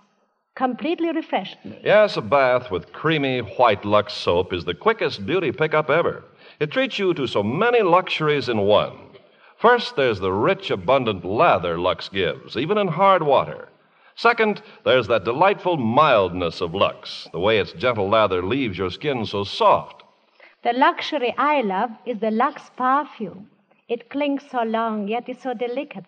completely refreshed me. Yes, a bath with creamy white Lux soap is the quickest beauty pickup ever. It treats you to so many luxuries in one. First, there's the rich, abundant lather Lux gives, even in hard water. Second, there's that delightful mildness of Lux, the way its gentle lather leaves your skin so soft. The luxury I love is the Lux perfume. It clings so long, yet is so delicate.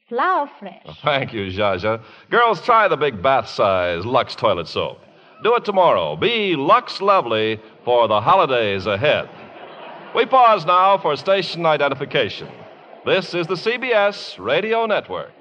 Flower fresh. Thank you, Zsa Zsa. Girls, try the big bath-size Lux toilet soap. Do it tomorrow. Be Lux lovely for the holidays ahead. We pause now for station identification. This is the CBS Radio Network.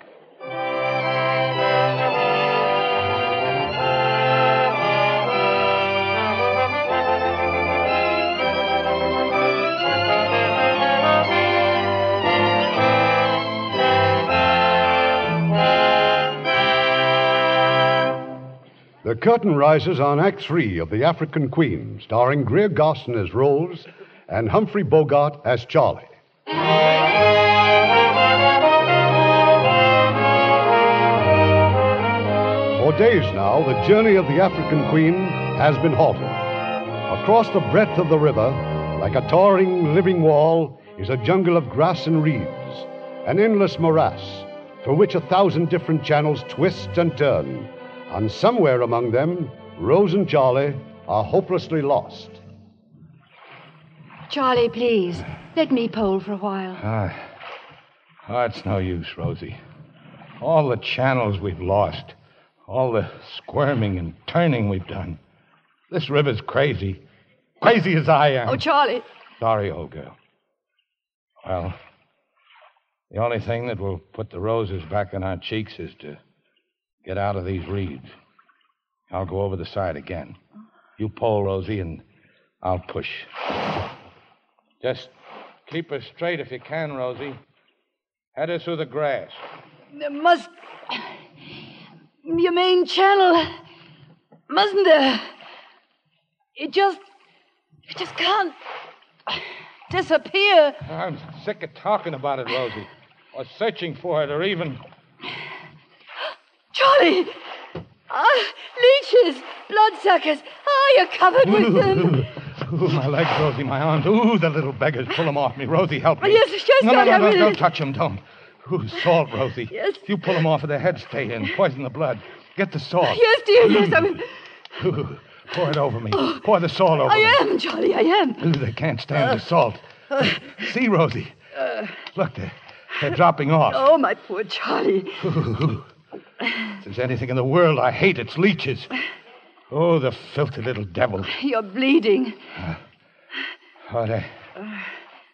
The curtain rises on Act 3 of The African Queen, starring Greer Garson as Rose and Humphrey Bogart as Charlie. For days now, the journey of the African Queen has been halted. Across the breadth of the river, like a towering living wall, is a jungle of grass and reeds, an endless morass through which 1,000 different channels twist and turn. And somewhere among them, Rose and Charlie are hopelessly lost. Charlie, please, let me pole for a while. It's no use, Rosie. All the channels we've lost, all the squirming and turning we've done. This river's crazy. Crazy as I am. Oh, Charlie. Sorry, old girl. Well, the only thing that will put the roses back on our cheeks is to Get out of these reeds. I'll go over the side again. You pull, Rosie, and I'll push. Just keep her straight if you can, Rosie. Head her through the grass. There must be a main channel, mustn't there? It just can't disappear. I'm sick of talking about it, Rosie. Or searching for it, or even... Charlie! Leeches! Bloodsuckers! Oh, you're covered with them. Ooh, my legs, Rosie, my arms. Ooh, the little beggars. Pull them off me. Rosie, help me. Yes, Charlie, I really... Don't touch them, don't. Ooh, salt, Rosie. Yes. If you pull them off, their heads stay in. Poison the blood. Get the salt. Yes, dear, yes, I mean... Ooh, pour it over me. Pour the salt over me. I am, Charlie, I am. Ooh, they can't stand the salt. See, Rosie. Look, they're dropping off. Oh, my poor Charlie. Ooh. If there's anything in the world I hate, it's leeches. Oh, the filthy little devil. You're bleeding. It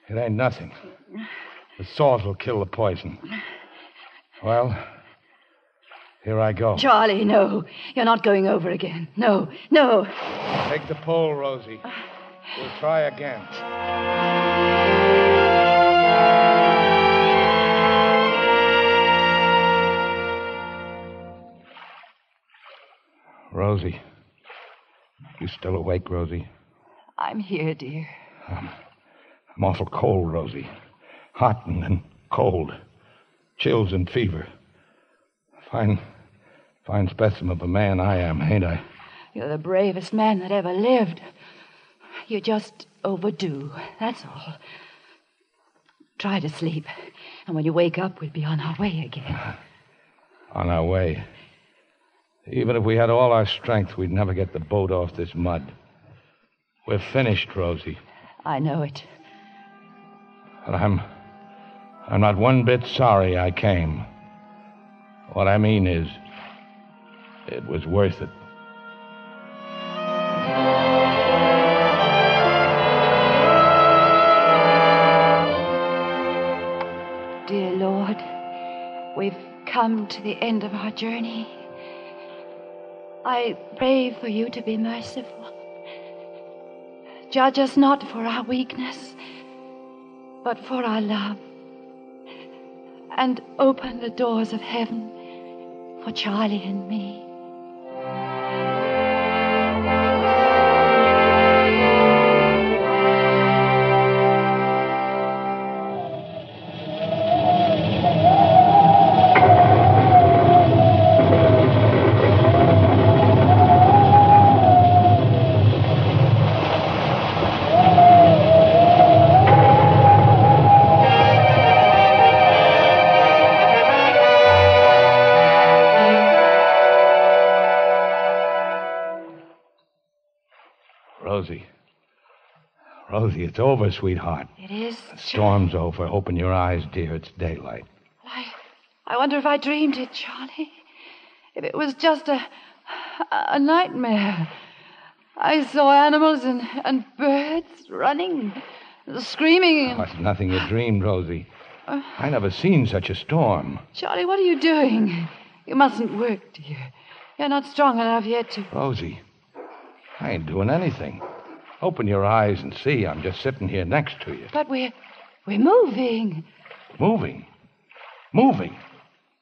ain't nothing. The salt will kill the poison. Well, here I go. Charlie, no. You're not going over again. No. Take the pole, Rosie. We'll try again. Rosie. You still awake, Rosie? I'm here, dear. I'm awful cold, Rosie. Hot and then cold. Chills and fever. Fine specimen of a man I am, ain't I? You're the bravest man that ever lived. You're just overdue, that's all. Try to sleep, and when you wake up, we'll be on our way again. On our way. Even if we had all our strength, we'd never get the boat off this mud. We're finished, Rosie. I know it. But I'm not one bit sorry I came. What I mean is, it was worth it. Dear Lord, we've come to the end of our journey. I pray for you to be merciful. Judge us not for our weakness, but for our love. And open the doors of heaven for Charlie and me. Rosie, it's over, sweetheart. It is? The storm's over. Open your eyes, dear. It's daylight. I wonder if I dreamed it, Charlie. If it was just a nightmare. I saw animals and birds running, screaming. Oh, it's nothing you dreamed, Rosie. I never seen such a storm. Charlie, what are you doing? You mustn't work, dear. You're not strong enough yet to... Rosie, I ain't doing anything. Open your eyes and see. I'm just sitting here next to you. But we're moving. Moving?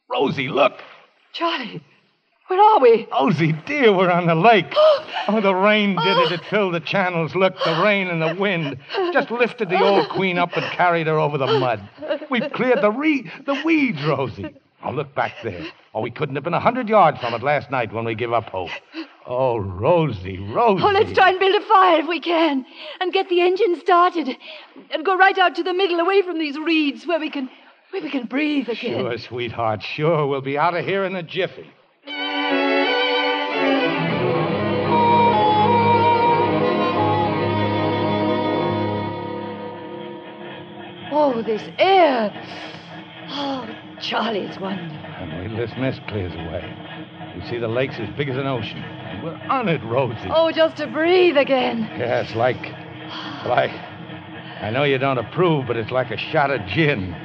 Rosie, look. Charlie, where are we? Rosie, dear, we're on the lake. Oh, the rain did it. It filled the channels. Look, the rain and the wind just lifted the old queen up and carried her over the mud. We've cleared the weeds, Rosie. Oh, look back there. Oh, we couldn't have been 100 yards from it last night when we give up hope. Oh, Rosie. Oh, let's try and build a fire if we can. And get the engine started. And go right out to the middle, away from these reeds, where we can breathe again. Sure, sweetheart, sure. We'll be out of here in a jiffy. Oh, this air. Oh, Charlie, it's wonderful. And wait till this mist clears away. You see the lake's as big as an ocean. And we're on it, Rosie. Oh, just to breathe again. Yeah, it's like... I know you don't approve, but it's like a shot of gin.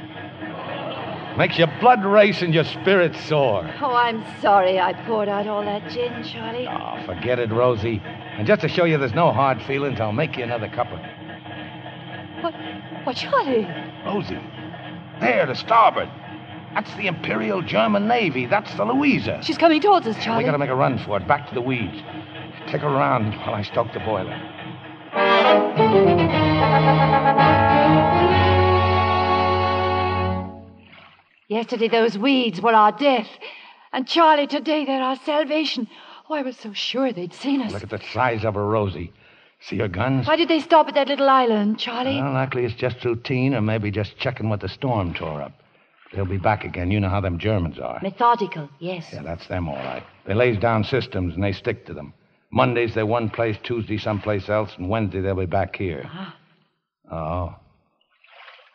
Makes your blood race and your spirits soar. Oh, I'm sorry I poured out all that gin, Charlie. Oh, forget it, Rosie. And just to show you there's no hard feelings, I'll make you another cuppa. What, Charlie? Rosie, there, to starboard. That's the Imperial German Navy. That's the Louisa. She's coming towards us, Charlie. We gotta make a run for it, back to the weeds. Take her around while I stoke the boiler. Yesterday those weeds were our death. And Charlie, today they're our salvation. Oh, I was so sure they'd seen us. Look at the size of her, Rosie. See her guns? Why did they stop at that little island, Charlie? Well, likely it's just routine, or maybe just checking what the storm tore up. They'll be back again. You know how them Germans are. Methodical, yes. Yeah, that's them, all right. They lays down systems, and they stick to them. Mondays, they're one place, Tuesday, someplace else, and Wednesday, they'll be back here. Oh.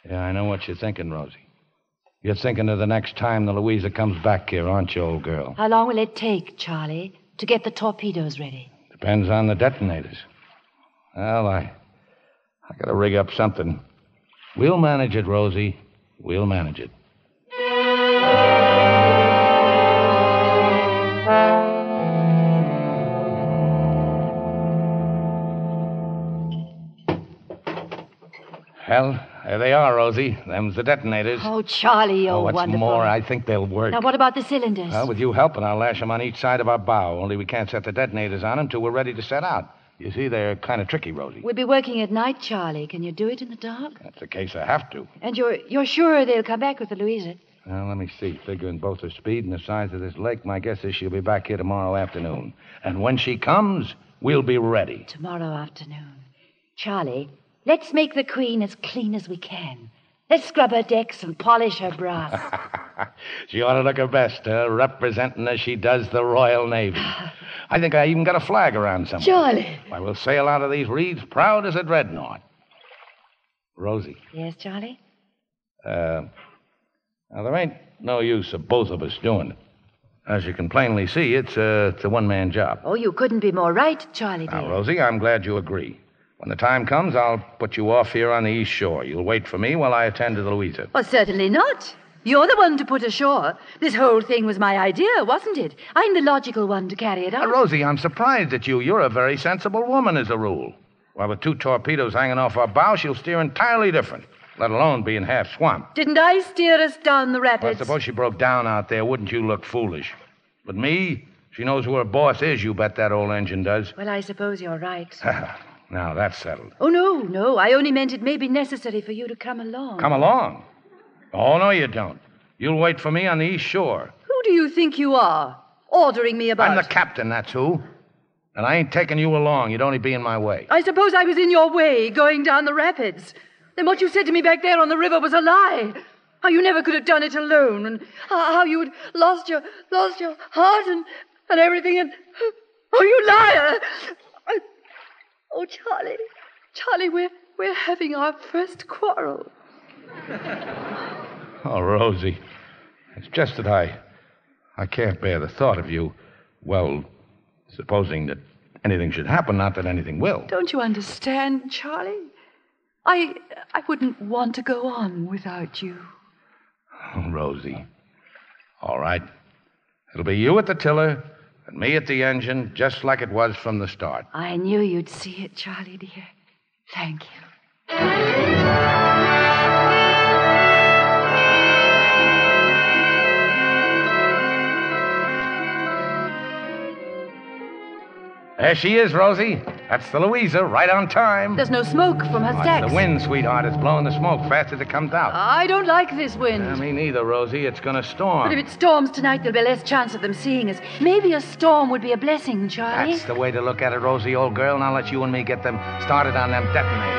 Yeah, I know what you're thinking, Rosie. You're thinking of the next time the Louisa comes back here, aren't you, old girl? How long will it take, Charlie, to get the torpedoes ready? Depends on the detonators. Well, I gotta rig up something. We'll manage it, Rosie. We'll manage it. Well, there they are, Rosie. Them's the detonators. Oh, Charlie, you're what's wonderful. more, I think they'll work. Now, what about the cylinders? Well, with you helping, I'll lash them on each side of our bow. Only we can't set the detonators on them till we're ready to set out. You see, they're kind of tricky, Rosie. We'll be working at night, Charlie. Can you do it in the dark? That's the case I have to. And you're sure they'll come back with the Louisa? Well, let me see. Figuring both her speed and the size of this lake, my guess is she'll be back here tomorrow afternoon. And when she comes, we'll be ready. Tomorrow afternoon. Charlie, let's make the Queen as clean as we can. Let's scrub her decks and polish her brass. She ought to look her best, representing as she does the Royal Navy. I think I even got a flag around somewhere. Charlie. Why, we'll sail out of these reeds proud as a dreadnought. Rosie. Yes, Charlie? Now, there ain't no use of both of us doing it. As you can plainly see, it's a one-man job. Oh, you couldn't be more right, Charlie, dear. Now, Rosie, I'm glad you agree. When the time comes, I'll put you off here on the east shore. You'll wait for me while I attend to the Louisa. Well, certainly not. You're the one to put ashore. This whole thing was my idea, wasn't it? I'm the logical one to carry it out. Rosie, I'm surprised at you. You're a very sensible woman, as a rule. While with 2 torpedoes hanging off our bow, she'll steer entirely different, let alone being half swamped. Didn't I steer us down the rapids? Well, suppose she broke down out there. Wouldn't you look foolish? But me, she knows who her boss is, you bet that old engine does. Well, I suppose you're right. Now, that's settled. Oh, no. I only meant it may be necessary for you to come along. Come along? Oh, no, you don't. You'll wait for me on the east shore. Who do you think you are? Ordering me about? I'm the captain, that's who. And I ain't taking you along. You'd only be in my way. I suppose I was in your way, going down the rapids. Then what you said to me back there on the river was a lie. How you never could have done it alone, and how you had lost your heart and everything, and... Oh, you liar! Oh, Charlie, we're having our first quarrel. Oh, Rosie, it's just that I can't bear the thought of you, well, supposing that anything should happen, not that anything will. Don't you understand, Charlie? I wouldn't want to go on without you. Oh, Rosie. All right. It'll be you at the tiller and me at the engine, just like it was from the start. I knew you'd see it, Charlie, dear. Thank you. There she is, Rosie. That's the Louisa, right on time. There's no smoke from her stacks. The wind, sweetheart, is blowing the smoke fast as it comes out. I don't like this wind. Me neither, Rosie. It's going to storm. But if it storms tonight, there'll be less chance of them seeing us. Maybe a storm would be a blessing, Charlie. That's the way to look at it, Rosie, old girl. Now let you and me get them started on them detonators.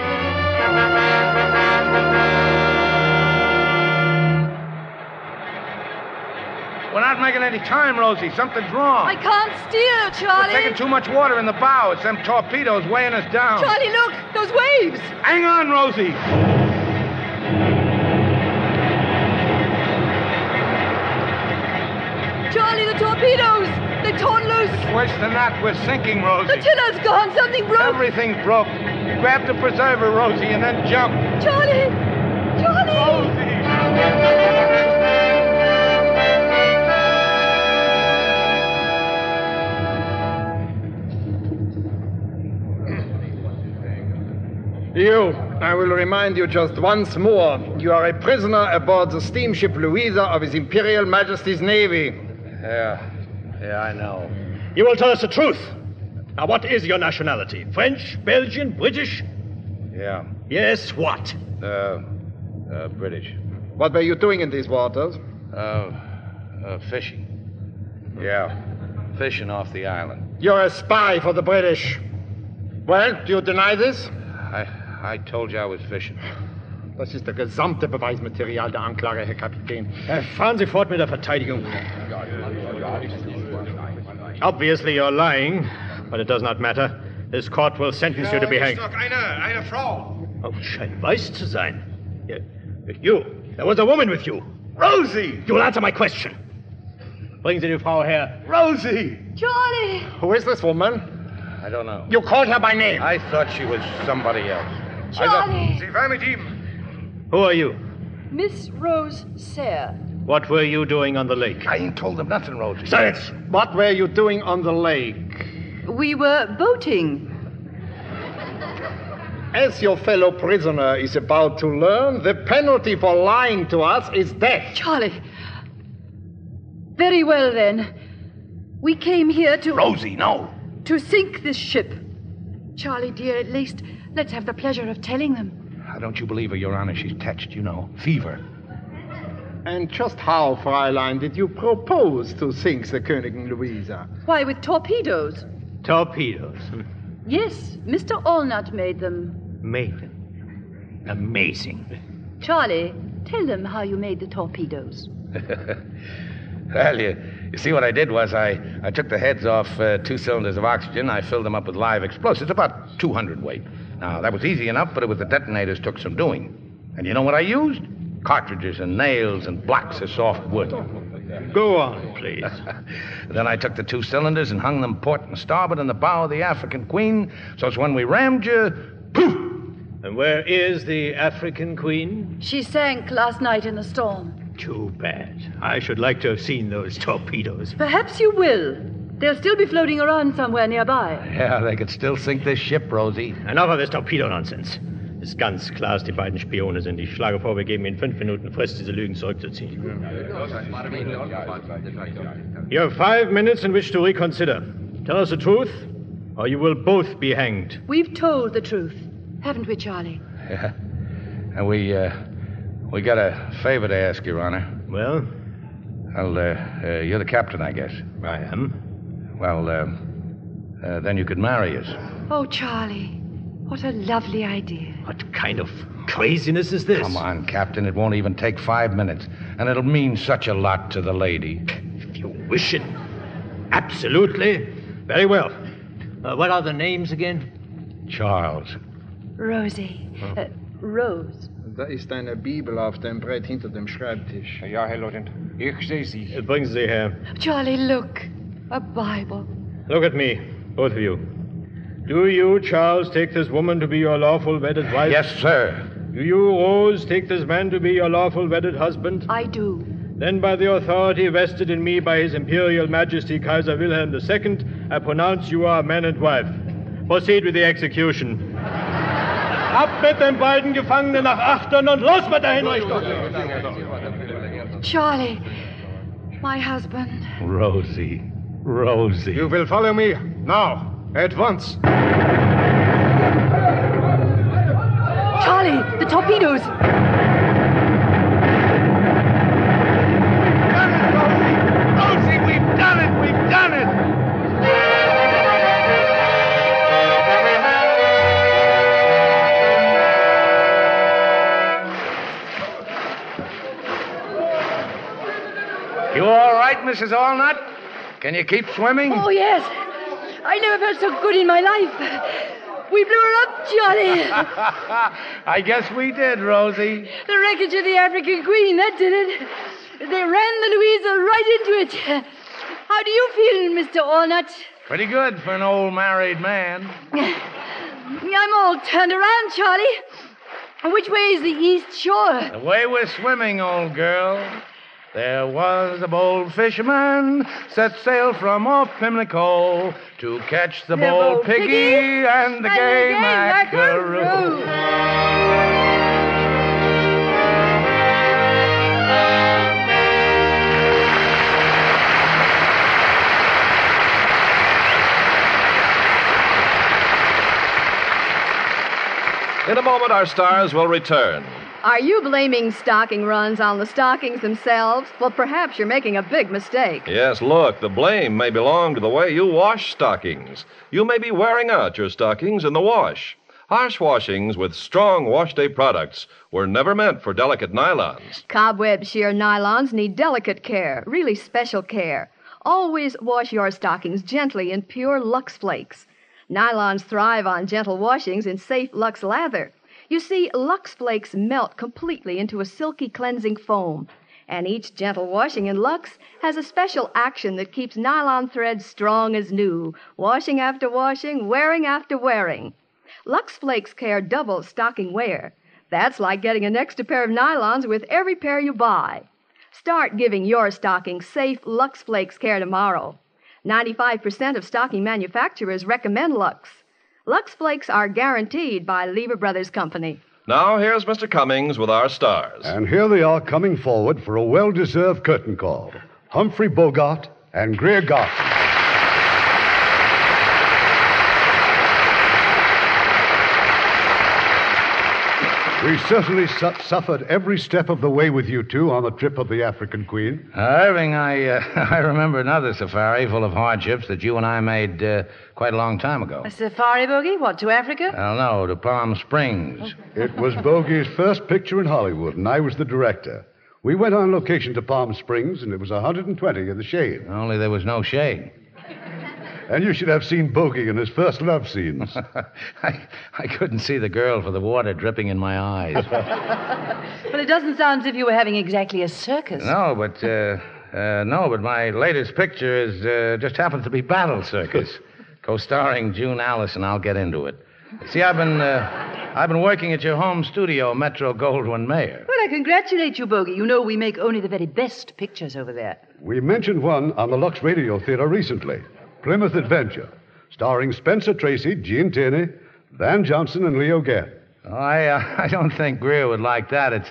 We're not making any time, Rosie. Something's wrong. I can't steer, Charlie. We're taking too much water in the bow. It's them torpedoes weighing us down. Charlie, look! Those waves! Hang on, Rosie. Charlie, the torpedoes! They're torn loose. It's worse than that. We're sinking, Rosie. The tiller's gone. Something broke. Everything's broke. Grab the preserver, Rosie, and then jump. Charlie! Rosie! I will remind you just once more. You are a prisoner aboard the steamship Louisa of His Imperial Majesty's Navy. Yeah, I know. You will tell us the truth. Now, what is your nationality? French, Belgian, British? Yeah. Yes, what? British. What were you doing in these waters? Fishing. Yeah, fishing off the island. You're a spy for the British. Well, do you deny this? I told you I was fishing. Das ist der gesamte Beweismaterial der Anklage, Herr Kapitän. Fahren Sie fort mit der Verteidigung. Obviously, you're lying, but it does not matter. This court will sentence you to be hanged. Eine Frau. Oh, scheint weiß zu sein. You. There was a woman with you. Rosie! You will answer my question. Bringen Sie die Frau her. Rosie! Charlie! Who is this woman? I don't know. You called her by name. I thought she was somebody else. Charlie! Sie war mit ihm. Who are you? Miss Rose Sayre. What were you doing on the lake? I ain't told them nothing, Rosie. Silence! What were you doing on the lake? We were boating. As your fellow prisoner is about to learn, the penalty for lying to us is death. Charlie. Very well, then. We came here to... Rosie, no. To sink this ship. Charlie, dear, at least let's have the pleasure of telling them. Don't you believe her, Your Honor? She's touched, you know. Fever. And just how, Fräulein, did you propose to sink the Königin Louisa? Why, with torpedoes. Torpedoes? Yes, Mr. Allnut made them. Made them? Amazing. Charlie, tell them how you made the torpedoes. Well, you see, what I did was I took the heads off 2 cylinders of oxygen. I filled them up with live explosives, about 200 weight. Now, that was easy enough, but it was the detonators took some doing. And you know what I used? Cartridges and nails and blocks of soft wood. Go on, please. Then I took the 2 cylinders and hung them port and starboard in the bow of the African Queen, so it's when we rammed you, poof! And where is the African Queen? She sank last night in the storm. Too bad. I should like to have seen those torpedoes. Perhaps you will. They'll still be floating around somewhere nearby. Yeah, they could still sink this ship, Rosie. Enough of this Torpedo-Nonsense. Ist ganz klar, dass die beiden Spione sind. Ich schlage vor, wir geben Ihnen 5 Minuten Frist, diese Lügen zurückzuziehen. You have 5 minutes in which to reconsider. Tell us the truth, or you will both be hanged. We've told the truth, haven't we, Charlie? Yeah. And we got a favor to ask, Your Honor. Well? Well, you're the captain, I guess. I am. Well, then you could marry us. Oh, Charlie, what a lovely idea. What kind of craziness is this? Come on, Captain. It won't even take 5 minutes. And it'll mean such a lot to the lady. If you wish it. Absolutely. Very well. What are the names again? Charles. Rosie. Rose. Da ist eine Bibel auf dem Brett hinter dem Schreibtisch. Ja, Herr Lieutenant. Ich sehe sie. Bringen Sie her. Charlie, look. A Bible. Look at me, both of you. Do you, Charles, take this woman to be your lawful wedded wife? Yes, sir. Do you, Rose, take this man to be your lawful wedded husband? I do. Then by the authority vested in me by His Imperial Majesty Kaiser Wilhelm II, I pronounce you are man and wife. Proceed with the execution. Ab mit den beiden Gefangenen nach Achtern und los mit der Hinrichtung! Charlie, my husband. Rosie. You will follow me now, at once. Charlie, the torpedoes. Rosie, we've done it! We've done it! You all right, Mrs. Allnut? Can you keep swimming? Oh, yes. I never felt so good in my life. We blew her up, Charlie. I guess we did, Rosie. The wreckage of the African Queen, that did it. They ran the Louisa right into it. How do you feel, Mr. Allnut? Pretty good for an old married man. I'm all turned around, Charlie. Which way is the east shore? The way we're swimming, old girl. There was a bold fisherman set sail from off Pimlico to catch the bold piggy and the gay mackerel. In a moment, our stars will return. Are you blaming stocking runs on the stockings themselves? Well, perhaps you're making a big mistake. Yes, look, the blame may belong to the way you wash stockings. You may be wearing out your stockings in the wash. Harsh washings with strong wash day products were never meant for delicate nylons. Cobweb sheer nylons need delicate care, really special care. Always wash your stockings gently in pure Lux Flakes. Nylons thrive on gentle washings in safe Lux lather. You see, Lux Flakes melt completely into a silky cleansing foam, and each gentle washing in Lux has a special action that keeps nylon threads strong as new, washing after washing, wearing after wearing. Lux Flakes care double stocking wear. That's like getting an extra pair of nylons with every pair you buy. Start giving your stockings safe Lux Flakes care tomorrow. 95% of stocking manufacturers recommend Lux. Lux Flakes are guaranteed by Lever Brothers Company. Now, here's Mr. Cummings with our stars. And here they are coming forward for a well-deserved curtain call. Humphrey Bogart and Greer Garson. We certainly suffered every step of the way with you two on the trip of the African Queen. Irving, I remember another safari full of hardships that you and I made quite a long time ago. A safari, Bogey? What, to Africa? Well, no, to Palm Springs. It was Bogey's first picture in Hollywood, and I was the director. We went on location to Palm Springs, and it was 120 in the shade. Only there was no shade. And you should have seen Bogey in his first love scenes. I couldn't see the girl for the water dripping in my eyes. Well, it doesn't sound as if you were having exactly a circus. No, but my latest picture is just happens to be Battle Circus, co-starring June Allison. I'll get into it. See, I've been working at your home studio, Metro Goldwyn Mayer. Well, I congratulate you, Bogey. You know we make only the very best pictures over there. We mentioned one on the Lux Radio Theater recently. Plymouth Adventure, starring Spencer Tracy, Gene Tierney, Van Johnson, and Leo Gant. Oh, I don't think Greer would like that. It's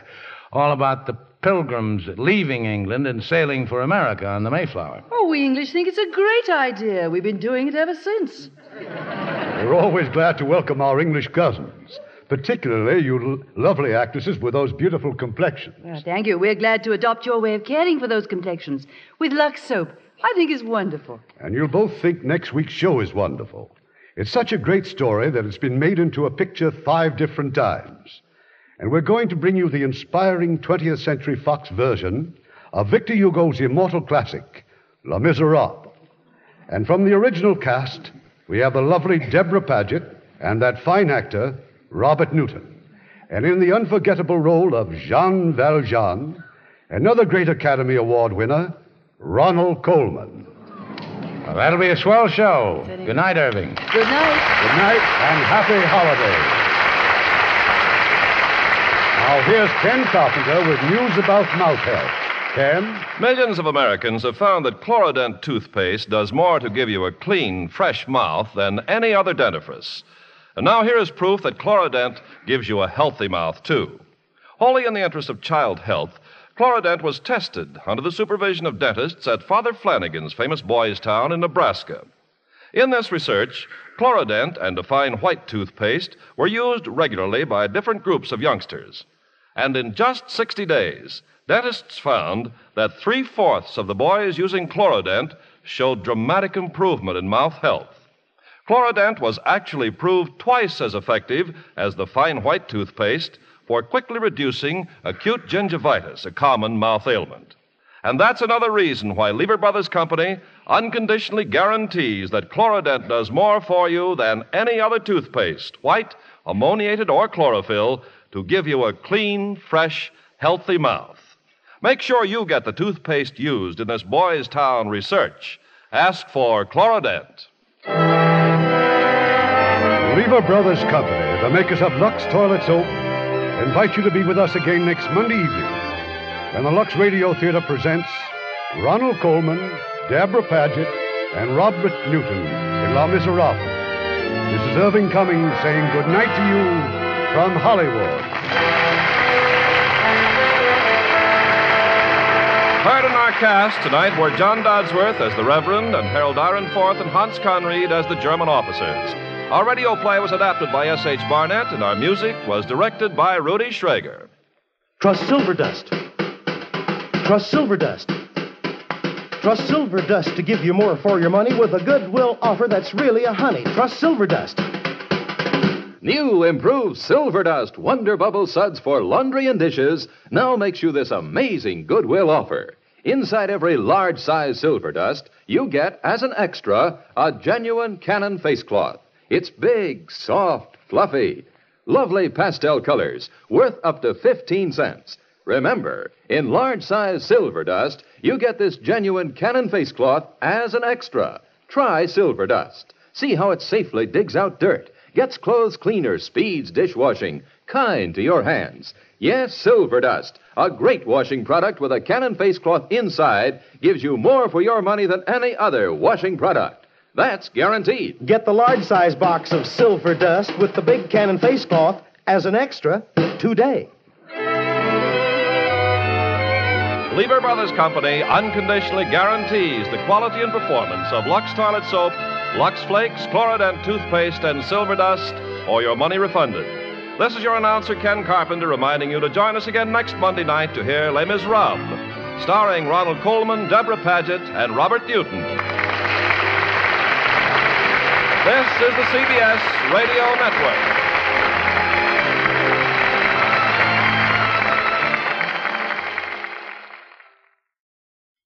all about the pilgrims leaving England and sailing for America on the Mayflower. Oh, we English think it's a great idea. We've been doing it ever since. We're always glad to welcome our English cousins, particularly you lovely actresses with those beautiful complexions. Well, thank you. We're glad to adopt your way of caring for those complexions with Lux soap. I think it's wonderful. And you'll both think next week's show is wonderful. It's such a great story that it's been made into a picture 5 different times. And we're going to bring you the inspiring 20th Century Fox version of Victor Hugo's immortal classic, Les Miserables. And from the original cast, we have the lovely Deborah Paget and that fine actor, Robert Newton. And in the unforgettable role of Jean Valjean, another great Academy Award winner, Ronald Coleman. Well, that'll be a swell show. Good night, Irving. Good night. Good night and happy holidays. Now here's Ken Carpenter with news about mouth health. Ken? Millions of Americans have found that Chlorodent toothpaste does more to give you a clean, fresh mouth than any other dentifrice. And now here is proof that Chlorodent gives you a healthy mouth, too. Wholly in the interest of child health, Chlorodent was tested under the supervision of dentists at Father Flanagan's famous Boys Town in Nebraska. In this research, Chlorodent and a fine white toothpaste were used regularly by different groups of youngsters. And in just 60 days, dentists found that 3/4 of the boys using Chlorodent showed dramatic improvement in mouth health. Chlorodent was actually proved twice as effective as the fine white toothpaste for quickly reducing acute gingivitis, a common mouth ailment. And that's another reason why Lever Brothers Company unconditionally guarantees that Chlorodent does more for you than any other toothpaste, white, ammoniated, or chlorophyll, to give you a clean, fresh, healthy mouth. Make sure you get the toothpaste used in this Boys Town research. Ask for Chlorodent. Lever Brothers Company, the makers of Lux Toilet Soap, invite you to be with us again next Monday evening when the Lux Radio Theater presents Ronald Colman, Deborah Paget, and Robert Newton in Les Miserables. This is Irving Cummings saying good night to you from Hollywood. Heard in our cast tonight were John Dodsworth as the Reverend and Harold Ironforth and Hans Conried as the German officers. Our radio play was adapted by S.H. Barnett, and our music was directed by Rudy Schrager. Trust Silver Dust. Trust Silver Dust. Trust Silver Dust to give you more for your money with a goodwill offer that's really a honey. Trust Silver Dust. New improved Silver Dust Wonder Bubble Suds for laundry and dishes now makes you this amazing goodwill offer. Inside every large-size Silver Dust, you get, as an extra, a genuine Canon face cloth. It's big, soft, fluffy, lovely pastel colors, worth up to 15 cents. Remember, in large-size Silver Dust, you get this genuine Canon face cloth as an extra. Try Silver Dust. See how it safely digs out dirt, gets clothes cleaner, speeds dishwashing, kind to your hands. Yes, Silver Dust, a great washing product with a Canon face cloth inside, gives you more for your money than any other washing product. That's guaranteed. Get the large-size box of Silver Dust with the big Canon face cloth as an extra today. Lever Brothers Company unconditionally guarantees the quality and performance of Lux Toilet Soap, Lux Flakes, Chlorident Toothpaste, and Silver Dust, or your money refunded. This is your announcer, Ken Carpenter, reminding you to join us again next Monday night to hear Les Miserables, starring Ronald Colman, Deborah Paget, and Robert Newton. This is the CBS Radio Network.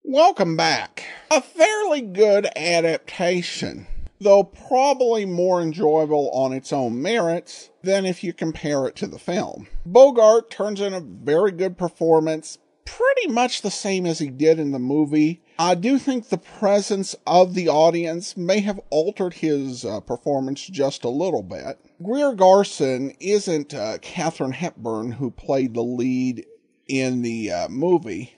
Welcome back. A fairly good adaptation, though probably more enjoyable on its own merits than if you compare it to the film. Bogart turns in a very good performance, pretty much the same as he did in the movie. I do think the presence of the audience may have altered his performance just a little bit. Greer Garson isn't Katharine Hepburn, who played the lead in the movie.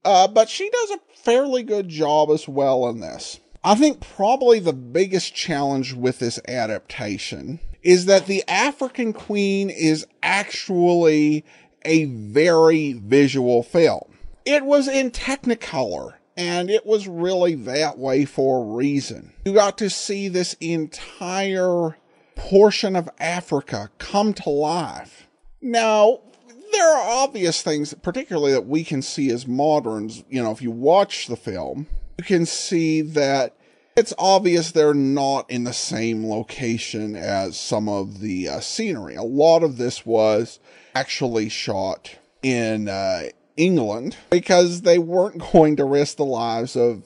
But she does a fairly good job as well in this. I think probably the biggest challenge with this adaptation is that the African Queen is actually a very visual film. It was in Technicolor, and it was really that way for a reason. You got to see this entire portion of Africa come to life. Now, there are obvious things, particularly that we can see as moderns. You know, if you watch the film, you can see that it's obvious they're not in the same location as some of the scenery. A lot of this was actually shot in England because they weren't going to risk the lives of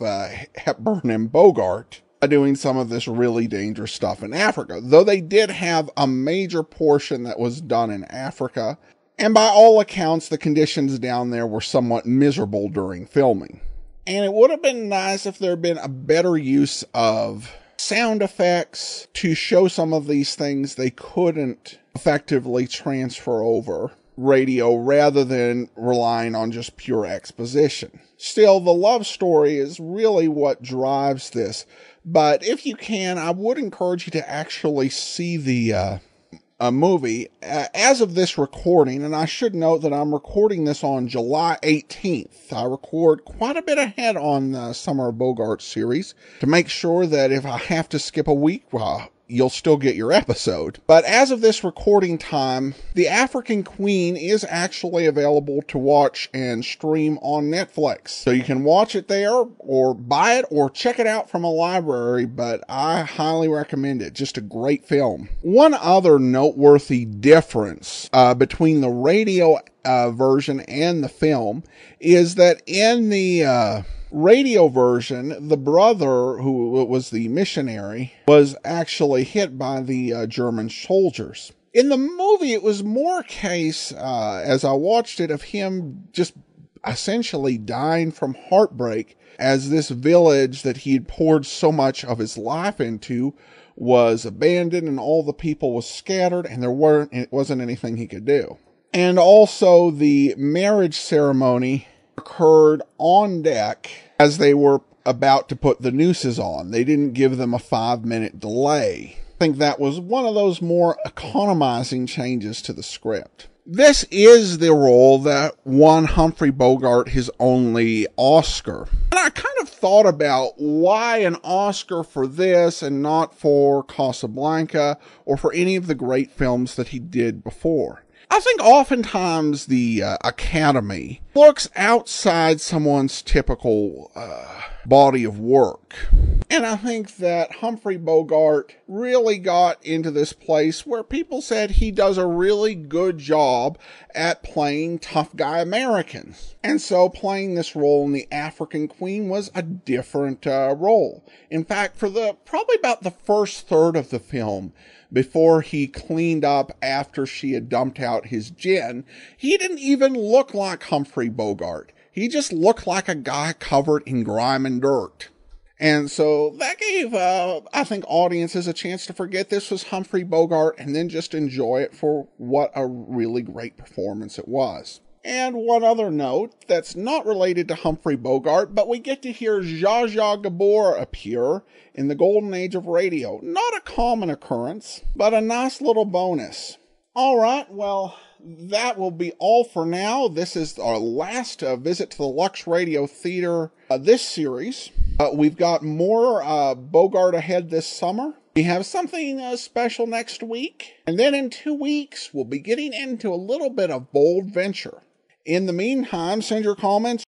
Hepburn and Bogart doing some of this really dangerous stuff in Africa. Though they did have a major portion that was done in Africa. And by all accounts, the conditions down there were somewhat miserable during filming. And it would have been nice if there had been a better use of sound effects to show some of these things they couldn't effectively transfer over radio rather than relying on just pure exposition. Still, the love story is really what drives this. But if you can, I would encourage you to actually see the movie. As of this recording, and I should note that I'm recording this on July 18th. I record quite a bit ahead on the Summer of Bogart series to make sure that if I have to skip a week, you'll still get your episode. But as of this recording time, The African Queen is actually available to watch and stream on Netflix. So you can watch it there, or buy it, or check it out from a library, but I highly recommend it. Just a great film. One other noteworthy difference between the radio version and the film is that in the radio version, the brother, who was the missionary, was actually hit by the German soldiers. In the movie, it was more a case, as I watched it, of him just essentially dying from heartbreak as this village that he had poured so much of his life into was abandoned and all the people was scattered and it wasn't anything he could do. And also the marriage ceremony occurred on deck as they were about to put the nooses on. They didn't give them a 5-minute delay. I think that was one of those more economizing changes to the script. This is the role that won Humphrey Bogart his only Oscar. And I kind of thought about why an Oscar for this and not for Casablanca or for any of the great films that he did before. I think oftentimes the Academy looks outside someone's typical body of work. And I think that Humphrey Bogart really got into this place where people said he does a really good job at playing tough guy Americans. And so playing this role in The African Queen was a different role. In fact, for probably about the first third of the film, before he cleaned up after she had dumped out his gin, he didn't even look like Humphrey Bogart. He just looked like a guy covered in grime and dirt. And so that gave, I think, audiences a chance to forget this was Humphrey Bogart and then just enjoy it for what a really great performance it was. And one other note that's not related to Humphrey Bogart, but we get to hear Zsa Zsa Gabor appear in the golden age of radio. Not a common occurrence, but a nice little bonus. All right, well, that will be all for now. This is our last visit to the Lux Radio Theater this series. We've got more Bogart ahead this summer. We have something special next week. And then in 2 weeks, we'll be getting into a little bit of Bold Venture. In the meantime, send your comments